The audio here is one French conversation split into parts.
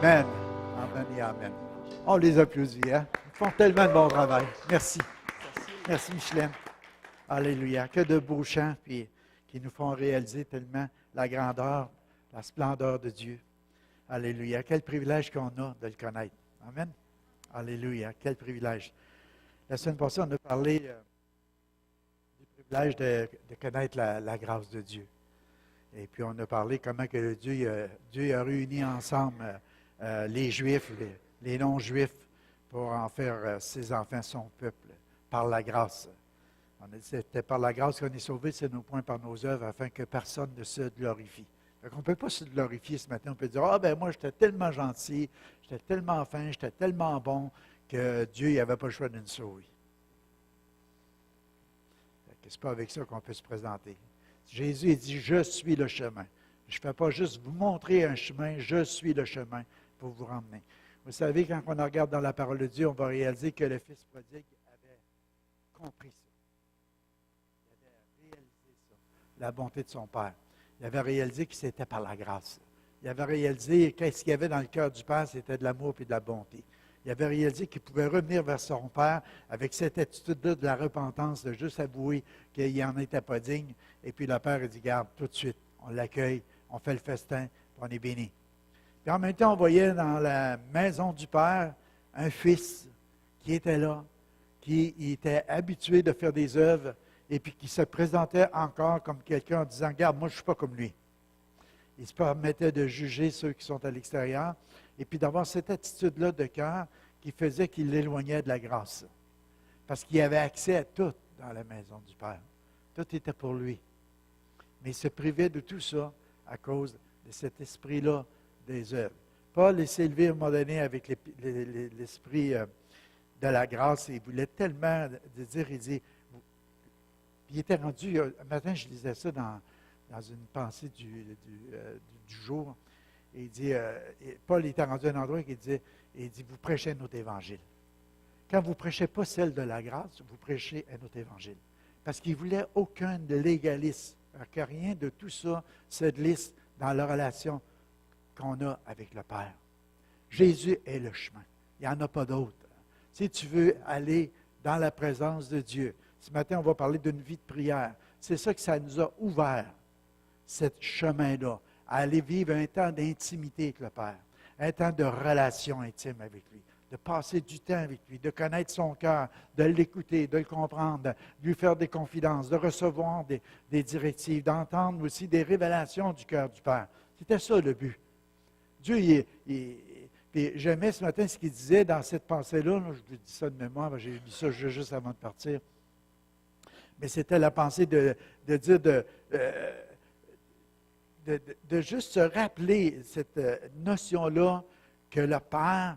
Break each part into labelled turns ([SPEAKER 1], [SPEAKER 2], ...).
[SPEAKER 1] Amen. Amen et Amen. On les applaudit, hein? Ils font tellement de bon travail. Merci. Merci, Micheline. Alléluia. Que de beaux chants puis, qui nous font réaliser tellement la grandeur, la splendeur de Dieu. Alléluia. Quel privilège qu'on a de le connaître. Amen. Alléluia. Quel privilège. La semaine passée, on a parlé du privilège de connaître la grâce de Dieu. Et puis, on a parlé comment que Dieu a réuni ensemble les Juifs, les non-Juifs, pour en faire ses enfants, son peuple, par la grâce. On a dit que c'était par la grâce qu'on est sauvé, c'est nos points par nos œuvres, afin que personne ne se glorifie. Donc, on ne peut pas se glorifier ce matin. On peut dire, moi, j'étais tellement gentil, j'étais tellement fin, j'étais tellement bon, que Dieu n'avait pas le choix de nous sauver. Ce n'est pas avec ça qu'on peut se présenter. Jésus il dit, je suis le chemin. Je ne fais pas juste vous montrer un chemin, je suis le chemin pour vous ramener. Vous savez, quand on regarde dans la parole de Dieu, on va réaliser que le Fils prodigue avait compris ça. Il avait réalisé ça, la bonté de son Père. Il avait réalisé que c'était par la grâce. Il avait réalisé qu'est-ce qu'il y avait dans le cœur du Père, c'était de l'amour et de la bonté. Il avait réalisé qu'il pouvait revenir vers son Père avec cette attitude-là de la repentance, de juste avouer qu'il n'en était pas digne. Et puis le Père a dit, garde, tout de suite, on l'accueille, on fait le festin, puis on est béni. Puis en même temps, on voyait dans la maison du Père un fils qui était là, qui était habitué de faire des œuvres, et puis qui se présentait encore comme quelqu'un en disant, regarde, moi je ne suis pas comme lui. Il se permettait de juger ceux qui sont à l'extérieur, et puis d'avoir cette attitude-là de cœur qui faisait qu'il l'éloignait de la grâce. Parce qu'il avait accès à tout dans la maison du Père. Tout était pour lui. Mais il se privait de tout ça à cause de cet esprit-là des œuvres. Paul s'est élevé à un moment donné avec l'esprit de la grâce et il voulait tellement de dire, il dit, il était rendu, un matin je lisais ça dans une pensée du jour, et il dit, Paul était rendu à un endroit qui disait, il dit, vous prêchez un autre évangile. Quand vous ne prêchez pas celle de la grâce, vous prêchez un autre évangile. Parce qu'il ne voulait aucun légalisme, que rien de tout ça se glisse dans la relation qu'on a avec le Père. Jésus est le chemin. Il n'y en a pas d'autre. Si tu veux aller dans la présence de Dieu, ce matin, on va parler d'une vie de prière. C'est ça que ça nous a ouvert, ce chemin-là, à aller vivre un temps d'intimité avec le Père, un temps de relation intime avec lui, de passer du temps avec lui, de connaître son cœur, de l'écouter, de le comprendre, de lui faire des confidences, de recevoir des directives, d'entendre aussi des révélations du cœur du Père. C'était ça le but. Dieu, puis j'aimais ce matin ce qu'il disait dans cette pensée-là, je vous dis ça de mémoire, j'ai lu ça juste avant de partir, mais c'était la pensée de dire de juste se rappeler cette notion-là que le Père,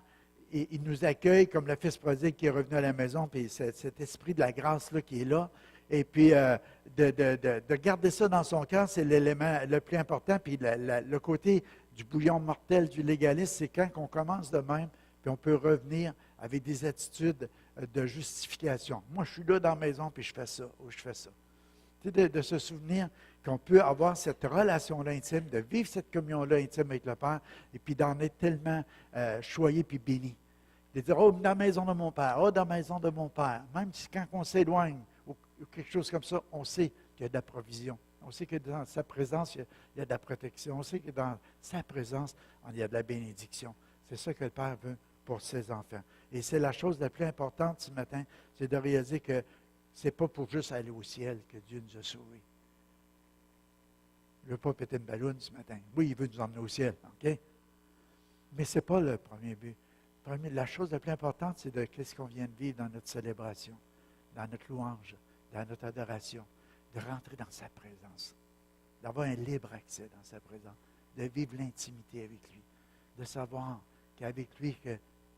[SPEAKER 1] il nous accueille comme le Fils prodigue qui est revenu à la maison, puis cet esprit de la grâce-là qui est là, et puis de garder ça dans son cœur, c'est l'élément le plus important, puis le côté du bouillon mortel du légalisme, c'est quand on commence de même, puis on peut revenir avec des attitudes de justification. Moi, je suis là dans la maison, puis je fais ça, ou je fais ça. Tu sais, de se souvenir qu'on peut avoir cette relation-là intime, de vivre cette communion-là intime avec le Père, et puis d'en être tellement choyé puis béni. De dire, dans la maison de mon Père, dans la maison de mon Père. Même si quand on s'éloigne, ou quelque chose comme ça, on sait qu'il y a de la provision. On sait que dans sa présence, il y a de la protection. On sait que dans sa présence, il y a de la bénédiction. C'est ça que le Père veut pour ses enfants. Et c'est la chose la plus importante ce matin, c'est de réaliser que ce n'est pas pour juste aller au ciel que Dieu nous a sauvés. Il ne veut pas péter une ballonne ce matin. Oui, il veut nous emmener au ciel, OK? Mais ce n'est pas le premier but. La chose la plus importante, c'est de qu'est-ce qu'on vient de vivre dans notre célébration, dans notre louange, dans notre adoration, de rentrer dans sa présence, d'avoir un libre accès dans sa présence, de vivre l'intimité avec lui, de savoir qu'avec lui,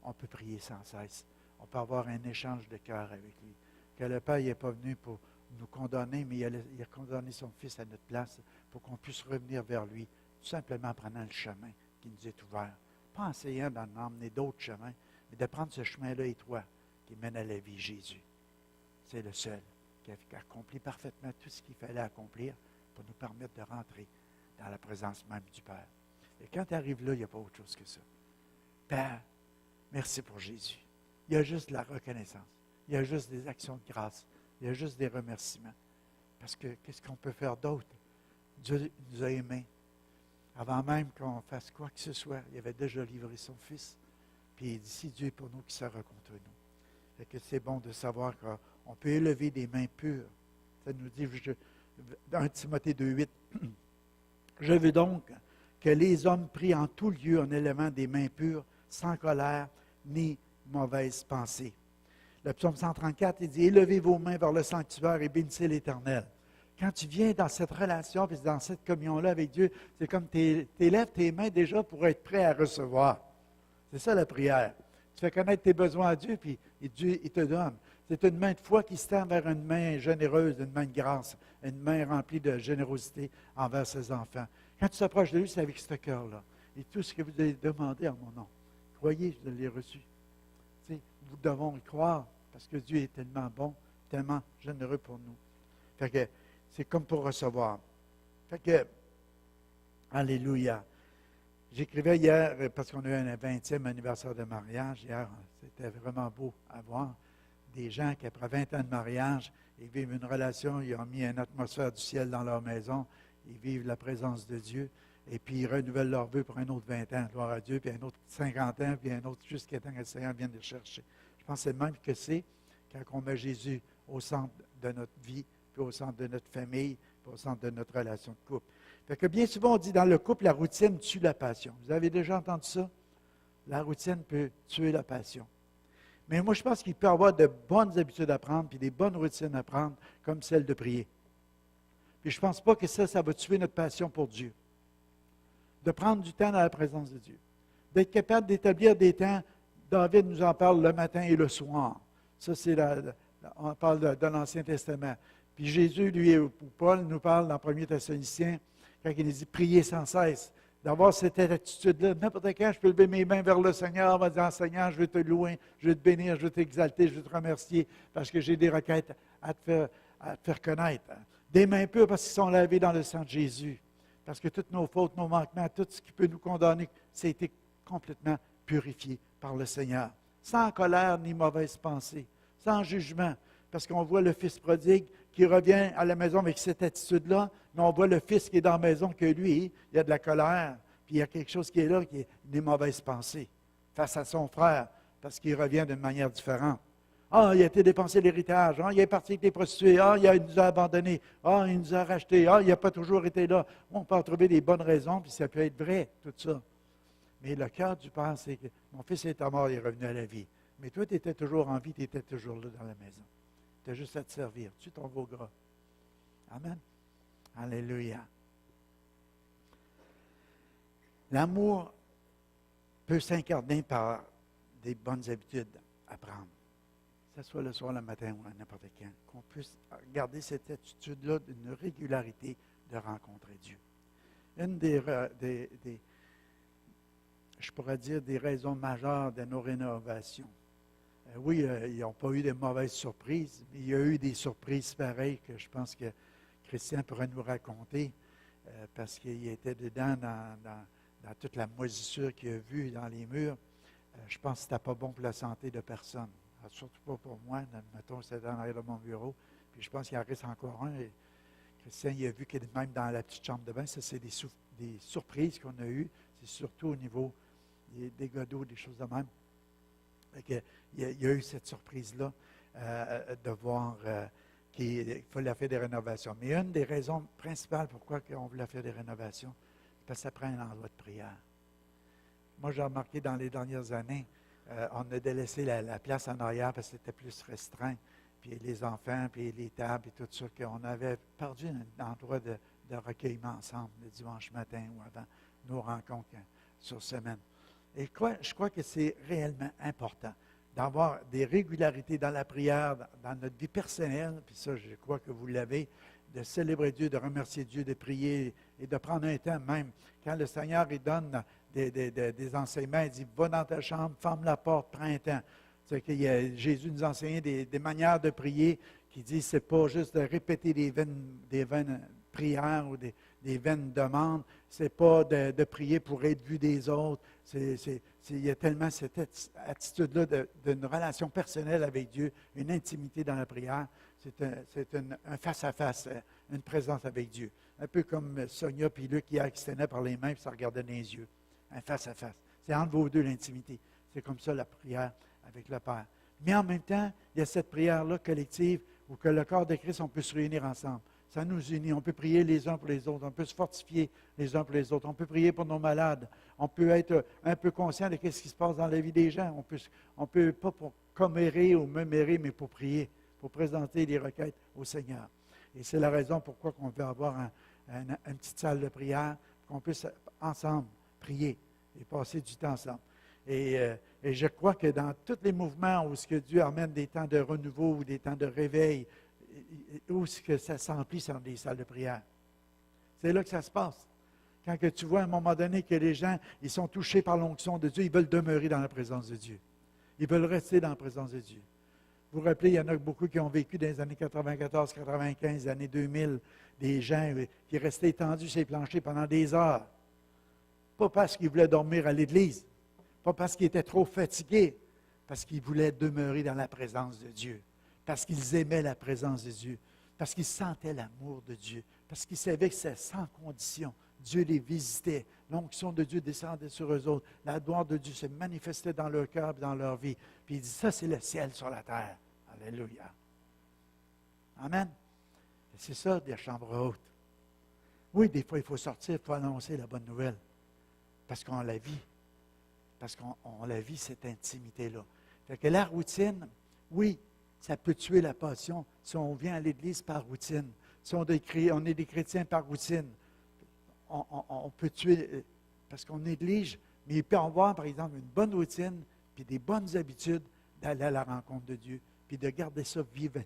[SPEAKER 1] on peut prier sans cesse, on peut avoir un échange de cœur avec lui, que le Père n'est pas venu pour nous condamner, mais il a condamné son Fils à notre place pour qu'on puisse revenir vers lui, tout simplement en prenant le chemin qui nous est ouvert. Pas en essayant d'en emmener d'autres chemins, mais de prendre ce chemin-là étroit qui mène à la vie, Jésus. C'est le seul qui a accompli parfaitement tout ce qu'il fallait accomplir pour nous permettre de rentrer dans la présence même du Père. Et quand tu arrives là, il n'y a pas autre chose que ça. Père, merci pour Jésus. Il y a juste de la reconnaissance. Il y a juste des actions de grâce. Il y a juste des remerciements. Parce que qu'est-ce qu'on peut faire d'autre? Dieu nous a aimés. Avant même qu'on fasse quoi que ce soit, il avait déjà livré son Fils. Puis il dit, si Dieu est pour nous, qui sera contre nous? Fait que c'est bon de savoir qu'on peut élever des mains pures. Ça nous dit, dans 1 Timothée 2,8, je veux donc que les hommes prient en tout lieu en élevant des mains pures, sans colère ni mauvaise pensée. Le psaume 134, il dit, élevez vos mains vers le sanctuaire et bénissez l'Éternel. Quand tu viens dans cette relation, puis dans cette communion-là avec Dieu, c'est comme tu élèves tes mains déjà pour être prêt à recevoir. C'est ça la prière. Tu fais connaître tes besoins à Dieu, puis Dieu il te donne. C'est une main de foi qui se tend vers une main généreuse, une main de grâce, une main remplie de générosité envers ses enfants. Quand tu t'approches de lui, c'est avec ce cœur-là. Et tout ce que vous avez demandé en mon nom, croyez, je l'ai reçu. Tu sais, nous devons y croire, parce que Dieu est tellement bon, tellement généreux pour nous. Fait que c'est comme pour recevoir. Fait que, alléluia. J'écrivais hier, parce qu'on a eu un 20e anniversaire de mariage, hier, c'était vraiment beau à voir. Des gens qui, après 20 ans de mariage, ils vivent une relation, ils ont mis une atmosphère du ciel dans leur maison, ils vivent la présence de Dieu, et puis ils renouvellent leur vœu pour un autre 20 ans, gloire à Dieu, puis un autre 50 ans, puis un autre jusqu'à temps que le Seigneur vienne les chercher. Je pense que c'est le même que c'est quand on met Jésus au centre de notre vie, puis au centre de notre famille, puis au centre de notre relation de couple. Fait que bien souvent, on dit dans le couple, la routine tue la passion. Vous avez déjà entendu ça? La routine peut tuer la passion. Mais moi, je pense qu'il peut y avoir de bonnes habitudes à prendre, puis des bonnes routines à prendre, comme celle de prier. Puis je ne pense pas que ça va tuer notre passion pour Dieu. De prendre du temps dans la présence de Dieu. D'être capable d'établir des temps. David nous en parle le matin et le soir. Ça, c'est on parle de l'Ancien Testament. Puis Jésus, lui, ou Paul, nous parle dans 1 Thessaloniciens, quand il nous dit « priez sans cesse ». D'avoir cette attitude-là, n'importe quand, je peux lever mes mains vers le Seigneur, on va dire « Seigneur, je veux te louer, je veux te bénir, je veux t'exalter, je veux te remercier, parce que j'ai des requêtes à te faire connaître. » Des mains pures parce qu'ils sont lavés dans le sang de Jésus. Parce que toutes nos fautes, nos manquements, tout ce qui peut nous condamner, ça a été complètement purifié par le Seigneur. Sans colère ni mauvaise pensée, sans jugement. Parce qu'on voit le Fils prodigue qui revient à la maison avec cette attitude-là, mais on voit le Fils qui est dans la maison que lui, il y a de la colère, puis il y a quelque chose qui est là, qui est des mauvaises pensées face à son frère, parce qu'il revient d'une manière différente. Ah, il a été dépensé l'héritage. Ah, il est parti avec des prostituées. Ah, il nous a abandonnés. Ah, il nous a rachetés. Ah, il n'a pas toujours été là. On peut en trouver des bonnes raisons, puis ça peut être vrai, tout ça. Mais le cœur du Père, c'est que mon fils est mort, il est revenu à la vie. Mais toi, tu étais toujours en vie, tu étais toujours là dans la maison. Tu as juste à te servir. Tu ton veau gras. Amen. Alléluia. L'amour peut s'incarner par des bonnes habitudes à prendre. Que ce soit le soir, le matin ou à n'importe quand. Qu'on puisse garder cette attitude-là d'une régularité de rencontrer Dieu. Une je pourrais dire, des raisons majeures de nos rénovations. Oui, ils n'ont pas eu de mauvaises surprises, mais il y a eu des surprises pareilles que je pense que Christian pourrait nous raconter, parce qu'il était dedans dans toute la moisissure qu'il a vue dans les murs. Je pense que ce n'était pas bon pour la santé de personne. Alors, surtout pas pour moi. Mettons, c'était en arrière de mon bureau. Puis je pense qu'il en reste encore un. Et Christian, il a vu que même dans la petite chambre de bain, ça, c'est des surprises qu'on a eues. C'est surtout au niveau des godots, des choses de même. Il y a eu cette surprise-là de voir qu'il fallait faire des rénovations. Mais une des raisons principales pourquoi on voulait faire des rénovations, c'est parce que ça prend un endroit de prière. Moi, j'ai remarqué dans les dernières années, on a délaissé la place en arrière parce que c'était plus restreint. Puis les enfants, puis les tables, et tout ça, qu'on avait perdu un endroit de recueillement ensemble le dimanche matin ou avant nos rencontres sur semaine. Et je crois que c'est réellement important d'avoir des régularités dans la prière, dans notre vie personnelle, puis ça, je crois que vous l'avez, de célébrer Dieu, de remercier Dieu, de prier et de prendre un temps même. Quand le Seigneur il donne des enseignements, il dit « Va dans ta chambre, ferme la porte, prends un temps ». Jésus nous enseignait des manières de prier qui disent ce n'est pas juste de répéter des vaines prières ou des vaines demandes, c'est pas de prier pour être vu des autres. Il y a tellement cette attitude-là d'une relation personnelle avec Dieu, une intimité dans la prière. C'est un face-à-face, une présence avec Dieu. Un peu comme Sonia et Luc hier qui se tenaient par les mains et se regardaient dans les yeux. Un face-à-face. C'est entre vos deux l'intimité. C'est comme ça la prière avec le Père. Mais en même temps, il y a cette prière-là collective où que le corps de Christ, on peut se réunir ensemble. Ça nous unit. On peut prier les uns pour les autres. On peut se fortifier les uns pour les autres. On peut prier pour nos malades. On peut être un peu conscient de ce qui se passe dans la vie des gens. On peut pas pour commérer ou mémérer, mais pour prier, pour présenter les requêtes au Seigneur. Et c'est la raison pourquoi on veut avoir une petite salle de prière, qu'on puisse ensemble prier et passer du temps ensemble. Et je crois que dans tous les mouvements où ce que Dieu amène des temps de renouveau ou des temps de réveil, où ce que ça s'emplit sont des salles de prière. C'est là que ça se passe. Quand que tu vois à un moment donné que les gens, ils sont touchés par l'onction de Dieu, ils veulent demeurer dans la présence de Dieu. Ils veulent rester dans la présence de Dieu. Vous vous rappelez, il y en a beaucoup qui ont vécu dans les années 94, 95, les années 2000, des gens qui restaient étendus sur les planchers pendant des heures. Pas parce qu'ils voulaient dormir à l'église, pas parce qu'ils étaient trop fatigués, parce qu'ils voulaient demeurer dans la présence de Dieu, parce qu'ils aimaient la présence de Dieu, parce qu'ils sentaient l'amour de Dieu, parce qu'ils savaient que c'était sans condition. Dieu les visitait, l'onction de Dieu descendait sur eux autres, la gloire de Dieu se manifestait dans leur cœur et dans leur vie. Puis il dit, ça c'est le ciel sur la terre. Alléluia. Amen. Et c'est ça, des chambres hautes. Oui, des fois, il faut sortir, il faut annoncer la bonne nouvelle, parce qu'on la vit. Parce qu'on la vit, cette intimité-là. Fait que la routine, oui, ça peut tuer la passion si on vient à l'Église par routine. Si on est des chrétiens par routine, on peut tuer, parce qu'on néglige, mais il peut y avoir, par exemple, une bonne routine, puis des bonnes habitudes d'aller à la rencontre de Dieu, puis de garder ça vivant.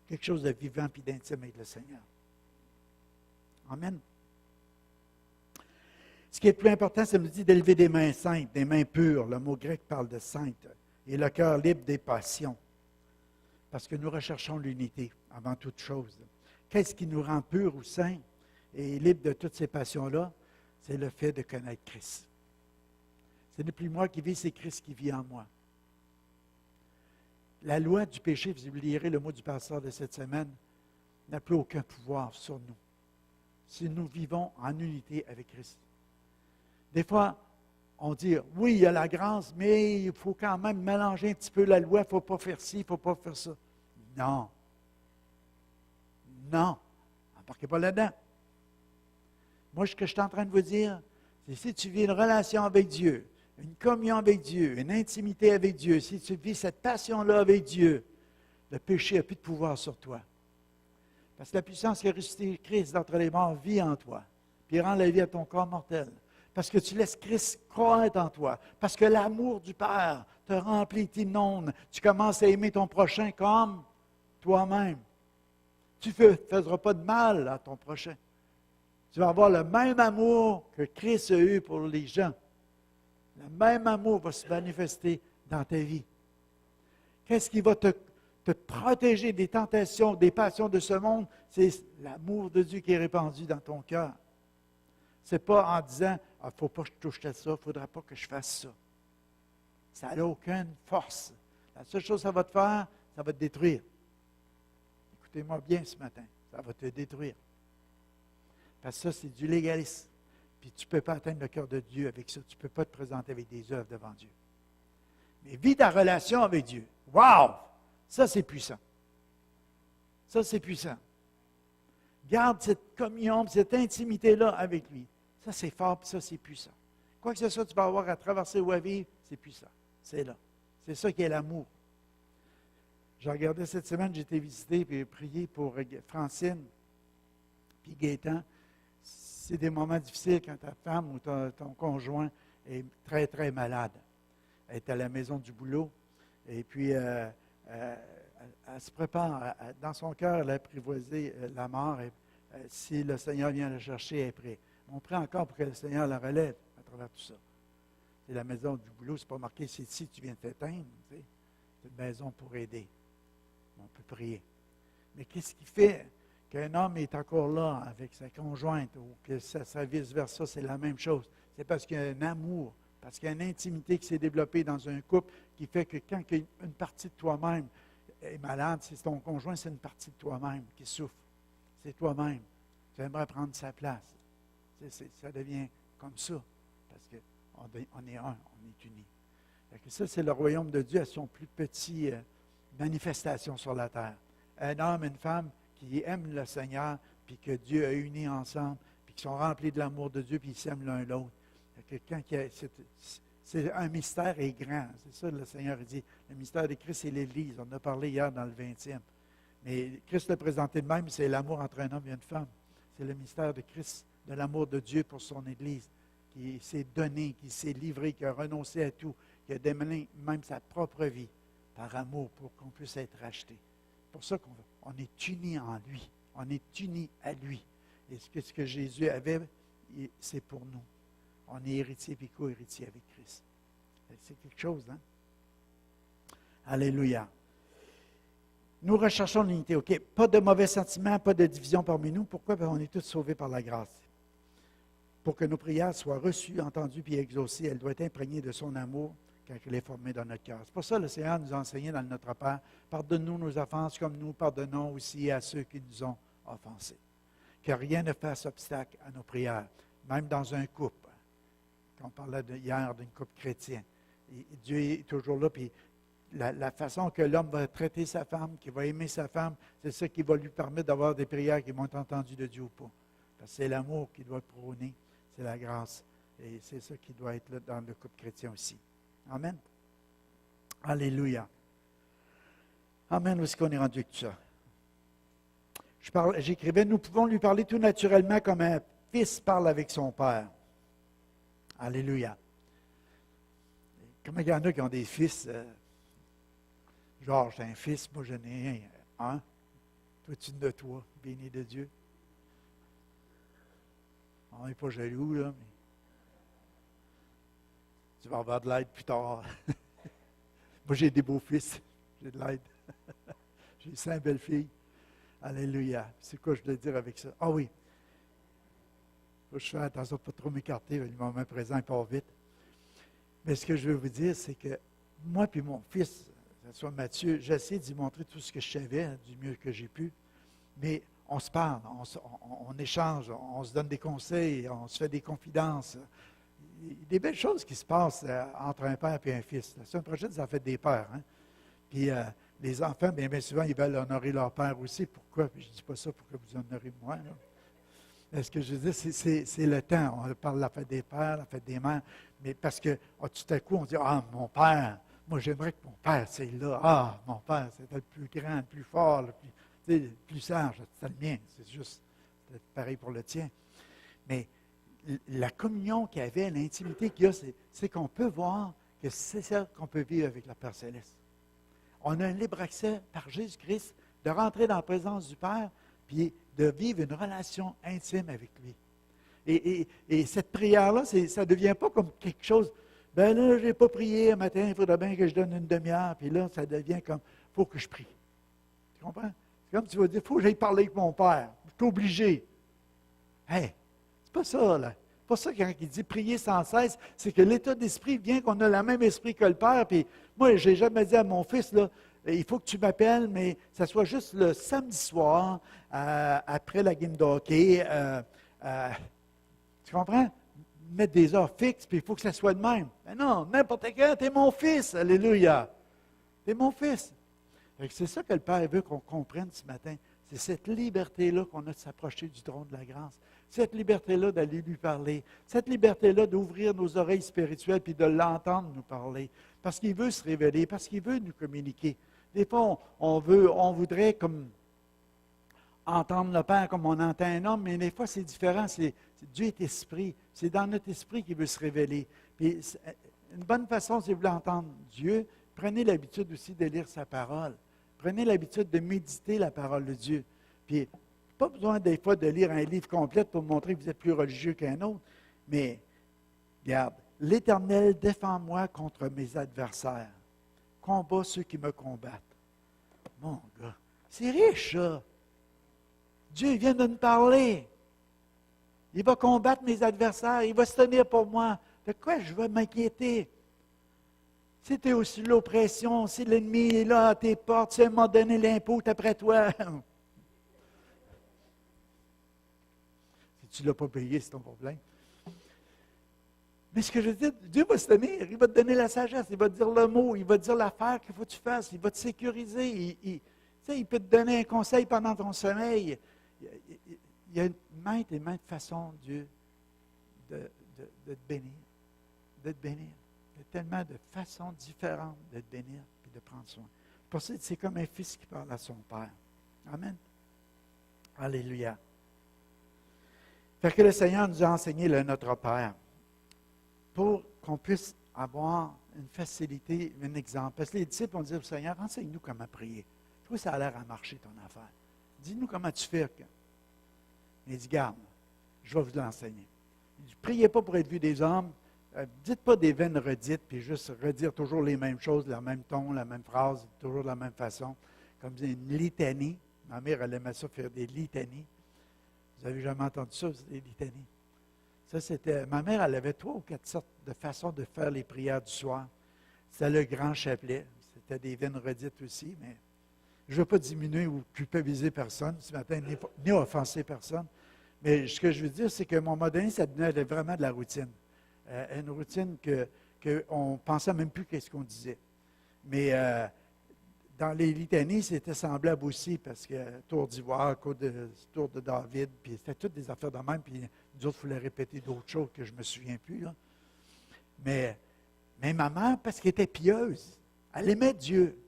[SPEAKER 1] Quelque chose de vivant, puis d'intime avec le Seigneur. Amen. Ce qui est plus important, ça nous dit d'élever des mains saintes, des mains pures. Le mot grec parle de sainte. Et le cœur libre des passions. Parce que nous recherchons l'unité avant toute chose. Qu'est-ce qui nous rend purs ou saints et libres de toutes ces passions-là? C'est le fait de connaître Christ. Ce n'est plus moi qui vis, c'est Christ qui vit en moi. La loi du péché, vous lirez le mot du pasteur de cette semaine, n'a plus aucun pouvoir sur nous. Si nous vivons en unité avec Christ. Des fois, on dit, oui, il y a la grâce, mais il faut quand même mélanger un petit peu la loi, il ne faut pas faire ci, il ne faut pas faire ça. Non. Non. Embarquez pas là-dedans. Moi, ce que je suis en train de vous dire, c'est si tu vis une relation avec Dieu, une communion avec Dieu, une intimité avec Dieu, si tu vis cette passion-là avec Dieu, le péché n'a plus de pouvoir sur toi. Parce que la puissance qui a ressuscité Christ d'entre les morts vit en toi, puis rend la vie à ton corps mortel. Parce que tu laisses Christ croître en toi. Parce que l'amour du Père te remplit, t'inonde. Tu commences à aimer ton prochain comme toi-même. Tu ne feras pas de mal à ton prochain. Tu vas avoir le même amour que Christ a eu pour les gens. Le même amour va se manifester dans ta vie. Qu'est-ce qui va te protéger des tentations, des passions de ce monde? C'est l'amour de Dieu qui est répandu dans ton cœur. Ce n'est pas en disant « il ne faut pas que je touche à ça, il ne faudra pas que je fasse ça ». Ça n'a aucune force. La seule chose que ça va te faire, ça va te détruire. Écoutez-moi bien ce matin, ça va te détruire. Parce que ça, c'est du légalisme. Puis tu ne peux pas atteindre le cœur de Dieu avec ça. Tu ne peux pas te présenter avec des œuvres devant Dieu. Mais vis ta relation avec Dieu. Wow! Ça, c'est puissant. Ça, c'est puissant. Garde cette communion, cette intimité-là avec lui. Ça, c'est fort, puis ça, c'est puissant. Quoi que ce soit, tu vas avoir à traverser ou à vivre, c'est puissant. C'est là. C'est ça qui est l'amour. J'ai regardé cette semaine, j'ai été visiter et prier pour Francine puis Gaétan. C'est des moments difficiles quand ta femme ou ton conjoint est très, très malade. Elle est à la maison du boulot et puis elle se prépare. Dans son cœur, elle a apprivoisé la mort. Et, si le Seigneur vient la chercher, elle est prête. On prie encore pour que le Seigneur la relève à travers tout ça. C'est la maison du boulot, c'est pas marqué, c'est ici que tu viens de t'éteindre. Tu sais. C'est une maison pour aider. On peut prier. Mais qu'est-ce qui fait qu'un homme est encore là avec sa conjointe ou que ça vice-versa, c'est la même chose. C'est parce qu'il y a un amour, parce qu'il y a une intimité qui s'est développée dans un couple qui fait que quand une partie de toi-même est malade, c'est ton conjoint, c'est une partie de toi-même qui souffre. C'est toi-même. Tu aimerais prendre sa place. Ça devient comme ça, parce qu'on est un, on est unis. Ça, c'est le royaume de Dieu à son plus petit manifestation sur la terre. Un homme, une femme qui aiment le Seigneur, puis que Dieu a unis ensemble, puis qui sont remplis de l'amour de Dieu, puis ils s'aiment l'un l'autre. C'est un mystère et grand. C'est ça le Seigneur dit. Le mystère de Christ, c'est l'Église. On en a parlé hier dans le 20e. Mais Christ l'a présenté de même, c'est l'amour entre un homme et une femme. C'est le mystère de Christ, de l'amour de Dieu pour son Église, qui s'est donné, qui s'est livré, qui a renoncé à tout, qui a donné même sa propre vie par amour pour qu'on puisse être racheté. C'est pour ça qu'on est unis en lui. On est unis à lui. Et ce que Jésus avait, c'est pour nous. On est héritier et co-héritier avec Christ. C'est quelque chose, hein? Alléluia. Nous recherchons l'unité. OK. Pas de mauvais sentiments, pas de division parmi nous. Pourquoi? Parce qu'on est tous sauvés par la grâce. Pour que nos prières soient reçues, entendues puis exaucées, elle doit être imprégnée de son amour quand elle est formée dans notre cœur. C'est pour ça que le Seigneur nous a enseigné dans Notre Père, pardonne-nous nos offenses comme nous pardonnons aussi à ceux qui nous ont offensés. Que rien ne fasse obstacle à nos prières, même dans un couple. On parlait hier d'un couple chrétien. Et Dieu est toujours là, puis la façon que l'homme va traiter sa femme, qu'il va aimer sa femme, c'est ça qui va lui permettre d'avoir des prières qui vont être entendues de Dieu ou pas. Parce que c'est l'amour qui doit prôner, c'est la grâce. Et c'est ça qui doit être là dans le couple chrétien aussi. Amen. Alléluia. Amen. Où est-ce qu'on est rendu avec tout ça? J'écrivais, nous pouvons lui parler tout naturellement comme un fils parle avec son père. Alléluia. Comment il y en a qui ont des fils? Georges, j'ai un fils, moi j'en ai un. Toi, tu de toi, béni de Dieu. On n'est pas jaloux, là, mais tu vas avoir de l'aide plus tard. Moi, j'ai des beaux fils, j'ai de l'aide. J'ai 5 belles filles. Alléluia. C'est quoi je dois dire avec ça? Ah oui. Faut que je fais attention de ne pas trop m'écarter, le moment présent, il part vite. Mais ce que je veux vous dire, c'est que moi et mon fils, que ce soit Mathieu, j'essaie d'y montrer tout ce que je savais, du mieux que j'ai pu. Mais on se parle, on échange, on se donne des conseils, on se fait des confidences. Il y a des belles choses qui se passent entre un père et un fils. La semaine prochaine, ça fait des pères. Hein? Puis les enfants, bien souvent, ils veulent honorer leur père aussi. Pourquoi? Puis je ne dis pas ça pour que vous honorez moi. Là. Ce que je veux dire, c'est le temps. On parle de la fête des pères, la fête des mères. Mais parce que tout à coup, on dit, ah, mon père, moi j'aimerais que mon père, c'est là. Ah, mon père, c'était le plus grand, le plus fort, le plus sage. C'était le mien. C'est juste pareil pour le tien. Mais la communion qu'il y avait, l'intimité qu'il y a, c'est qu'on peut voir que c'est ça qu'on peut vivre avec le Père Céleste. On a un libre accès par Jésus-Christ de rentrer dans la présence du Père puis de vivre une relation intime avec lui. Et cette prière-là, ça ne devient pas comme quelque chose, ben là, je n'ai pas prié un matin, il faudrait bien que je donne une demi-heure, puis là, ça devient comme, il faut que je prie. Tu comprends? C'est comme tu vas dire, il faut que j'aille parler avec mon Père, je suis obligé. Hey, c'est pas ça, là. C'est pas ça quand il dit prier sans cesse, c'est que l'état d'esprit vient qu'on a le même esprit que le Père, puis moi, je n'ai jamais dit à mon fils, là, il faut que tu m'appelles, mais ça soit juste le samedi soir, après la game de hockey. Tu comprends? Mettre des heures fixes, puis il faut que ça soit de même. Mais non, n'importe quand, tu es mon fils. Alléluia. Tu es mon fils. C'est ça que le Père veut qu'on comprenne ce matin. C'est cette liberté-là qu'on a de s'approcher du trône de la grâce. Cette liberté-là d'aller lui parler. Cette liberté-là d'ouvrir nos oreilles spirituelles puis de l'entendre nous parler. Parce qu'il veut se révéler, parce qu'il veut nous communiquer. Des fois, on voudrait comme entendre le Père comme on entend un homme, mais des fois, c'est différent. Dieu est esprit. C'est dans notre esprit qu'il veut se révéler. Puis, une bonne façon, si vous voulez entendre Dieu, prenez l'habitude aussi de lire sa parole. Prenez l'habitude de méditer la parole de Dieu. Puis, pas besoin des fois de lire un livre complet pour montrer que vous êtes plus religieux qu'un autre. Mais, regarde, l'Éternel défend-moi contre mes adversaires. Combat ceux qui me combattent. Mon gars, c'est riche, ça. Dieu vient de nous parler. Il va combattre mes adversaires. Il va se tenir pour moi. De quoi je vais m'inquiéter? Si tu es aussi l'oppression, si l'ennemi est là à tes portes, si elle m'a donné l'impôt après toi. Si tu ne l'as pas payé, c'est ton problème. Mais ce que je veux dire, Dieu va se tenir, il va te donner la sagesse, il va te dire le mot, il va te dire l'affaire qu'il faut que tu fasses, il va te sécuriser, il peut te donner un conseil pendant ton sommeil. Il y a maintes et maintes façons, Dieu, de te bénir, de te bénir. Il y a tellement de façons différentes de te bénir et de prendre soin. Pour ça, c'est comme un fils qui parle à son père. Amen. Alléluia. Fait que le Seigneur nous a enseigné le Notre Père pour qu'on puisse avoir une facilité, un exemple. Parce que les disciples ont dit au Seigneur, enseigne-nous comment prier. Toi, ça a l'air à marcher ton affaire. Dis-nous comment tu fais. Il dit, garde, je vais vous l'enseigner. Il dit, priez pas pour être vu des hommes. Dites pas des vaines redites, puis juste redire toujours les mêmes choses, le même ton, la même phrase, toujours de la même façon. Comme une litanie. Ma mère, elle aimait ça, faire des litanies. Vous avez jamais entendu ça, des litanies? Ça, c'était. Ma mère, elle avait 3 ou 4 sortes de façons de faire les prières du soir. C'était le grand chapelet. C'était des vaines redites aussi, mais je ne veux pas diminuer ou culpabiliser personne ce matin, ni offenser personne. Mais ce que je veux dire, c'est que mon modèle, ça devenait vraiment de la routine. Une routine qu'on ne pensait même plus qu'est-ce qu'on disait. Mais dans les litanies, c'était semblable aussi, parce que Tour d'Ivoire, Tour de David, puis c'était toutes des affaires de même, puis nous autres, il fallait répéter d'autres choses que je ne me souviens plus. Là. Mais ma mère, parce qu'elle était pieuse, elle aimait Dieu.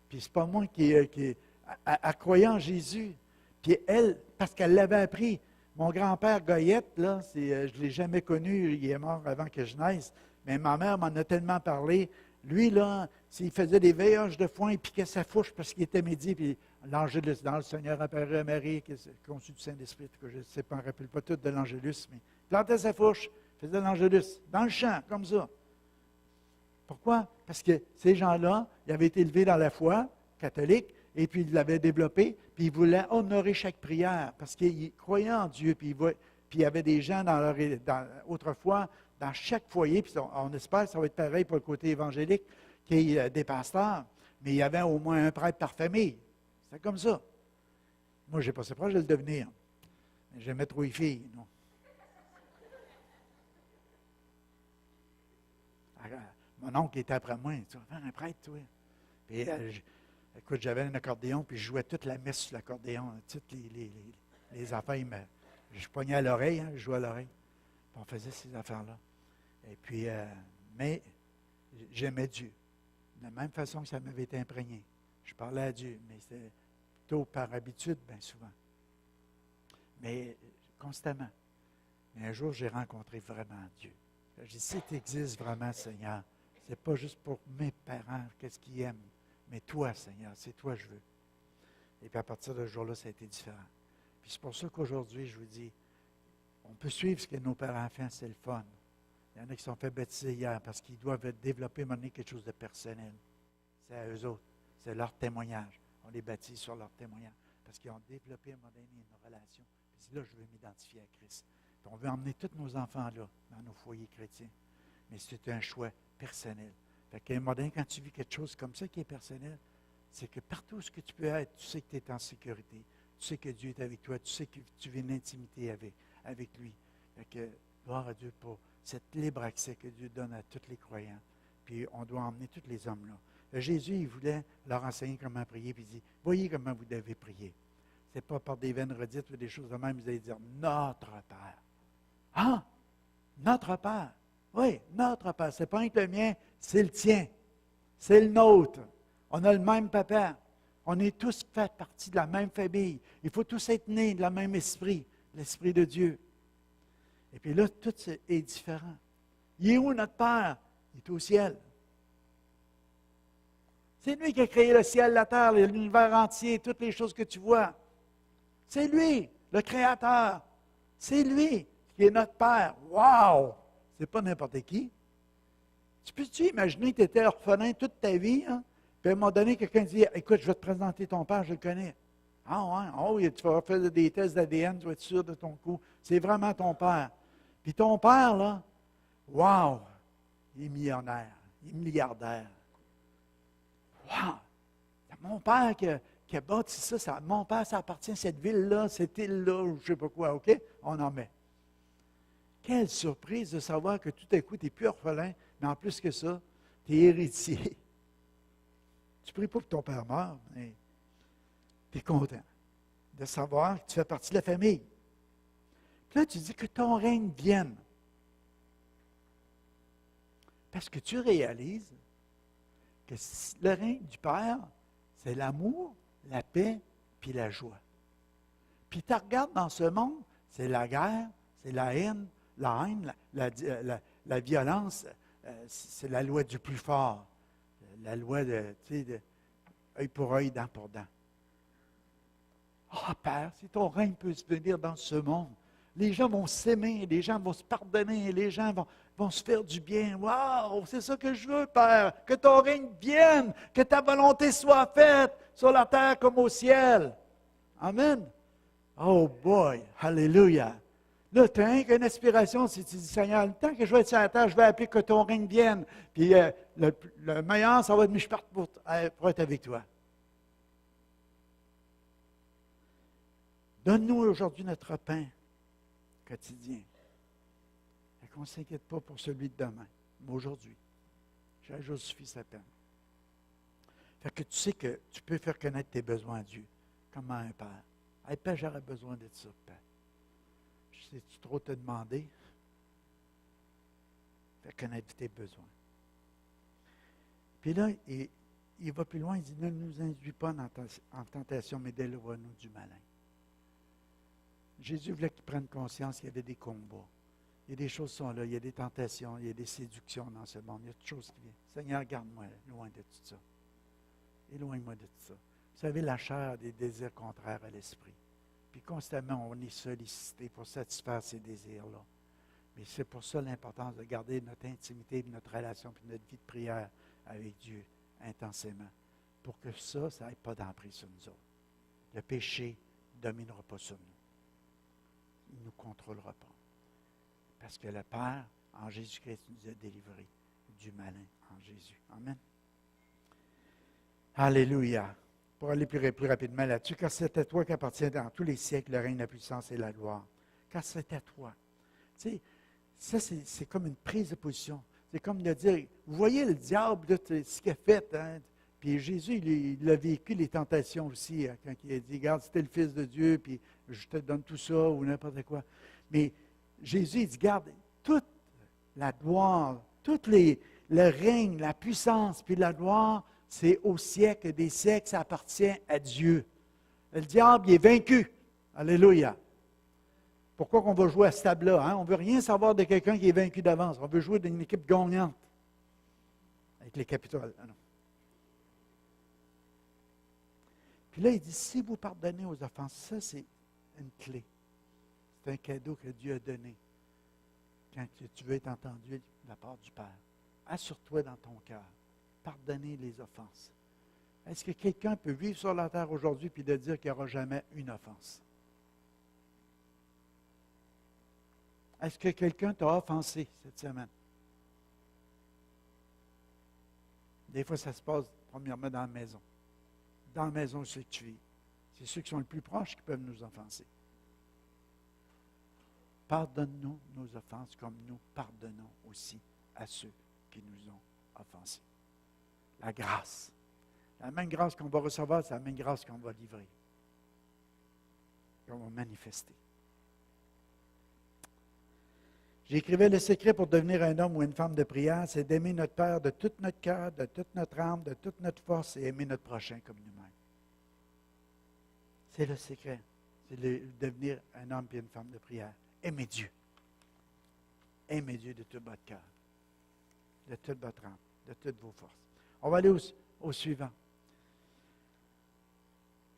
[SPEAKER 1] Puis c'est pas moi qui croyait en Jésus. Puis elle, parce qu'elle l'avait appris. Mon grand-père Goyette, là, je ne l'ai jamais connu, il est mort avant que je naisse, mais ma mère m'en a tellement parlé. Lui, là, s'il faisait des veillages de foin, il piquait sa fourche parce qu'il était midi, puis l'Angélus, dans le Seigneur apparu à Marie, conçu du Saint-Esprit, que je ne sais pas, je ne me rappelle pas tout de l'Angélus, mais il plantait sa fourche, faisait l'Angélus, dans le champ, comme ça. Pourquoi? Parce que ces gens-là, ils avaient été élevés dans la foi catholique, et puis ils l'avaient développé, puis ils voulaient honorer chaque prière, parce qu'ils croyaient en Dieu, puis il y avait des gens autrefois, dans chaque foyer, puis on espère que ça va être pareil pour le côté évangélique, qu'il y ait des pasteurs, mais il y avait au moins un prêtre par famille. C'était comme ça. Moi, je n'ai pas ce proche de le devenir. J'aimais trop les filles, non. Mon oncle était après moi. Tu vas faire un prêtre, toi. Puis, écoute, j'avais un accordéon, puis je jouais toute la messe sur l'accordéon. Toutes les affaires, je pognais à l'oreille, je jouais à l'oreille. Puis on faisait ces affaires-là. Et puis, mais j'aimais Dieu. De la même façon que ça m'avait été imprégné. Je parlais à Dieu, mais c'était plutôt par habitude, bien souvent. Mais constamment. Mais un jour, j'ai rencontré vraiment Dieu. J'ai dit, si tu existes vraiment, Seigneur, ce n'est pas juste pour mes parents, qu'est-ce qu'ils aiment, mais toi, Seigneur, c'est toi que je veux. Et puis à partir de ce jour-là, ça a été différent. Puis c'est pour ça qu'aujourd'hui, je vous dis, on peut suivre ce que nos parents font, c'est le fun. Il y en a qui sont fait baptiser hier parce qu'ils doivent développer maintenant quelque chose de personnel. C'est à eux autres. C'est leur témoignage. On les baptise sur leur témoignage. Parce qu'ils ont développé à un moment donné une relation. Puis là, je veux m'identifier à Christ. Puis on veut emmener tous nos enfants là, dans nos foyers chrétiens. Mais c'est un choix personnel. Fait qu'à un moment donné, quand tu vis quelque chose comme ça qui est personnel, c'est que partout où tu peux être, tu sais que tu es en sécurité. Tu sais que Dieu est avec toi. Tu sais que tu vis une intimité avec lui. Fait que, gloire à Dieu pour cet libre accès que Dieu donne à tous les croyants. Puis on doit emmener tous les hommes là. Jésus, il voulait leur enseigner comment prier, puis il dit, voyez comment vous devez prier. Ce n'est pas par des vaines redites ou des choses de même, vous allez dire, notre Père. Ah! Notre Père. Oui, notre Père. Ce n'est pas un que le mien, c'est le tien. C'est le nôtre. On a le même papa. On est tous fait partie de la même famille. Il faut tous être nés de la même esprit, l'Esprit de Dieu. Et puis là, tout est différent. Il est où notre Père? Il est au ciel. C'est lui qui a créé le ciel, la terre, l'univers entier, toutes les choses que tu vois. C'est lui, le Créateur. C'est lui qui est notre Père. Wow! C'est pas n'importe qui. Tu peux-tu imaginer que tu étais orphelin toute ta vie, hein? Puis à un moment donné, quelqu'un dit, écoute, je vais te présenter ton Père, je le connais. Ah ouais, oh, oui, tu vas faire des tests d'ADN, tu vas être sûr de ton coup. C'est vraiment ton père. Puis ton père, là, wow, il est millionnaire, il est milliardaire. Wow! C'est mon père qui a bâti ça. Mon père, ça appartient à cette ville-là, cette île-là, ou je ne sais pas quoi, OK? On en met. Quelle surprise de savoir que tout à coup, tu n'es plus orphelin, mais en plus que ça, tu es héritier. Tu ne pries pas pour ton père meurt, mais tu es content de savoir que tu fais partie de la famille. Puis là, tu dis que ton règne vienne. Parce que tu réalises que le règne du Père, c'est l'amour, la paix, puis la joie. Puis tu regardes dans ce monde, c'est la guerre, c'est la haine, la violence, c'est la loi du plus fort. La loi de œil pour œil, dent pour dent. Ah, Père, si ton règne peut se venir dans ce monde, les gens vont s'aimer, les gens vont se pardonner, les gens vont se faire du bien. Wow, c'est ça que je veux, Père, que ton règne vienne, que ta volonté soit faite sur la terre comme au ciel. Amen. Oh boy, hallelujah. Là, tu as une inspiration si tu dis, Seigneur, le temps que je vais être sur la terre, je vais appeler que ton règne vienne. Puis le meilleur, ça va être, mais je parte pour être avec toi. Donne-nous aujourd'hui notre pain quotidien. Et qu'on ne s'inquiète pas pour celui de demain, mais aujourd'hui. Chaque jour suffit sa peine. Fait que tu sais que tu peux faire connaître tes besoins à Dieu, comme à un père. Hey, Père, j'aurais besoin de ça, Père. Je sais-tu trop te demander? Fais connaître tes besoins. Puis là, il va plus loin, il dit, ne nous induis pas en tentation, mais délivre-nous du malin. Jésus voulait qu'ils prennent conscience qu'il y avait des combats. Il y a des choses qui sont là, il y a des tentations, il y a des séductions dans ce monde, il y a toutes choses qui viennent. Seigneur, garde-moi loin de tout ça. Éloigne-moi de tout ça. Vous savez, la chair a des désirs contraires à l'esprit. Puis constamment, on est sollicité pour satisfaire ces désirs-là. Mais c'est pour ça l'importance de garder notre intimité, notre relation, puis notre vie de prière avec Dieu intensément. Pour que ça n'aille pas d'emprise sur nous autres. Le péché ne dominera pas sur nous. Il ne nous contrôlera pas. Parce que le Père, en Jésus-Christ, nous a délivrés du malin en Jésus. Amen. Alléluia. Pour aller plus rapidement là-dessus, car c'est à toi qu'appartient dans tous les siècles le règne, la puissance et la gloire. Car c'est à toi. Tu sais, ça, c'est comme une prise de position. C'est comme de dire, vous voyez le diable, là, ce qu'il a fait, hein? Puis Jésus, il a vécu les tentations aussi, hein, quand il a dit, regarde, c'était le Fils de Dieu, puis je te donne tout ça, ou n'importe quoi. Mais Jésus, il dit, regarde, toute la gloire, le règne, la puissance, puis la gloire, c'est au siècle des siècles, ça appartient à Dieu. Le diable, il est vaincu. Alléluia. Pourquoi qu'on va jouer à ce table-là? Hein? On ne veut rien savoir de quelqu'un qui est vaincu d'avance. On veut jouer d'une équipe gagnante. Avec les Capitoles. Ah non. Puis là, il dit, si vous pardonnez aux offenses, ça, c'est une clé. C'est un cadeau que Dieu a donné quand tu veux être entendu de la part du Père. Assure-toi dans ton cœur. Pardonner les offenses. Est-ce que quelqu'un peut vivre sur la terre aujourd'hui et de dire qu'il n'y aura jamais une offense? Est-ce que quelqu'un t'a offensé cette semaine? Des fois, ça se passe premièrement dans la maison. Dans la maison, c'est que tu vis. C'est ceux qui sont les plus proches qui peuvent nous offenser. Pardonne-nous nos offenses comme nous pardonnons aussi à ceux qui nous ont offensés. La grâce. La même grâce qu'on va recevoir, c'est la même grâce qu'on va livrer. Qu'on va manifester. J'écrivais le secret pour devenir un homme ou une femme de prière, c'est d'aimer notre Père de tout notre cœur, de toute notre âme, de toute notre force et aimer notre prochain comme nous-mêmes. C'est le secret. C'est de devenir un homme et une femme de prière. Aimez Dieu. Aimez Dieu de tout votre cœur, de toute votre âme, de toutes vos forces. On va aller au suivant.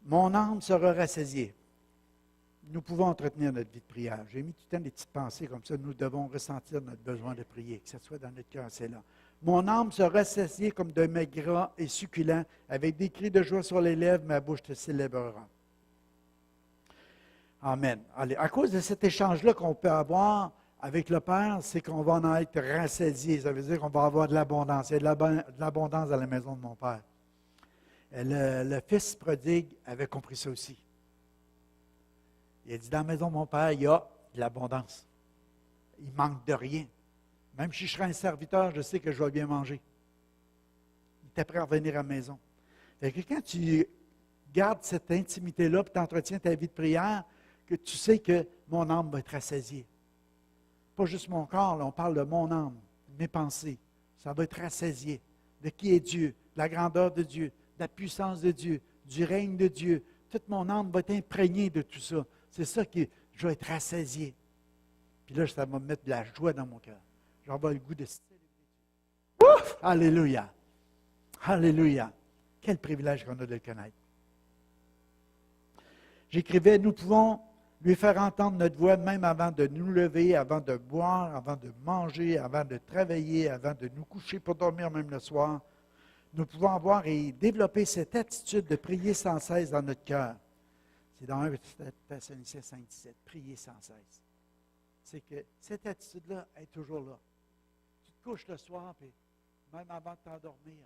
[SPEAKER 1] Mon âme sera rassasiée. Nous pouvons entretenir notre vie de prière. J'ai mis tout le temps des petites pensées comme ça. Nous devons ressentir notre besoin de prier, que ce soit dans notre cœur, c'est là. Mon âme sera rassasiée comme de mets gras et succulents, avec des cris de joie sur les lèvres, ma bouche te célébrera. Amen. Allez, à cause de cet échange-là qu'on peut avoir avec le Père, c'est qu'on va en être rassasié. Ça veut dire qu'on va avoir de l'abondance. Il y a de l'abondance dans la maison de mon Père. Et le fils prodigue avait compris ça aussi. Il a dit, dans la maison de mon Père, il y a de l'abondance. Il manque de rien. Même si je serai un serviteur, je sais que je vais bien manger. Il était prêt à revenir à la maison. Fait que quand tu gardes cette intimité-là, puis tu entretiens ta vie de prière, que tu sais que mon âme va être rassasiée. Pas juste mon corps, là, on parle de mon âme, mes pensées. Ça va être rassasié. De qui est Dieu, de la grandeur de Dieu, de la puissance de Dieu, du règne de Dieu. Toute mon âme va être imprégnée de tout ça. C'est ça que je vais être rassasié. Puis là, ça va me mettre de la joie dans mon cœur. J'en vais le goût de célébrer. Ouf! Alléluia! Alléluia! Quel privilège qu'on a de le connaître. J'écrivais, nous pouvons lui faire entendre notre voix même avant de nous lever, avant de boire, avant de manger, avant de travailler, avant de nous coucher pour dormir même le soir. Nous pouvons avoir et développer cette attitude de prier sans cesse dans notre cœur. C'est dans 1 Thessaloniciens 5,17, prier sans cesse. C'est que cette attitude-là est toujours là. Tu te couches le soir, puis même avant de t'endormir,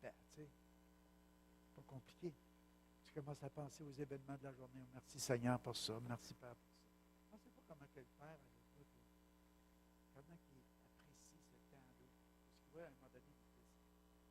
[SPEAKER 1] paix, tu sais, pas compliqué. Tu commences à penser aux événements de la journée. Merci Seigneur pour ça, merci Père pour ça. Je ne sais pas comment que le Père, comment il apprécie ce temps-là. Parce qu'il va à un moment donné, il va les faire de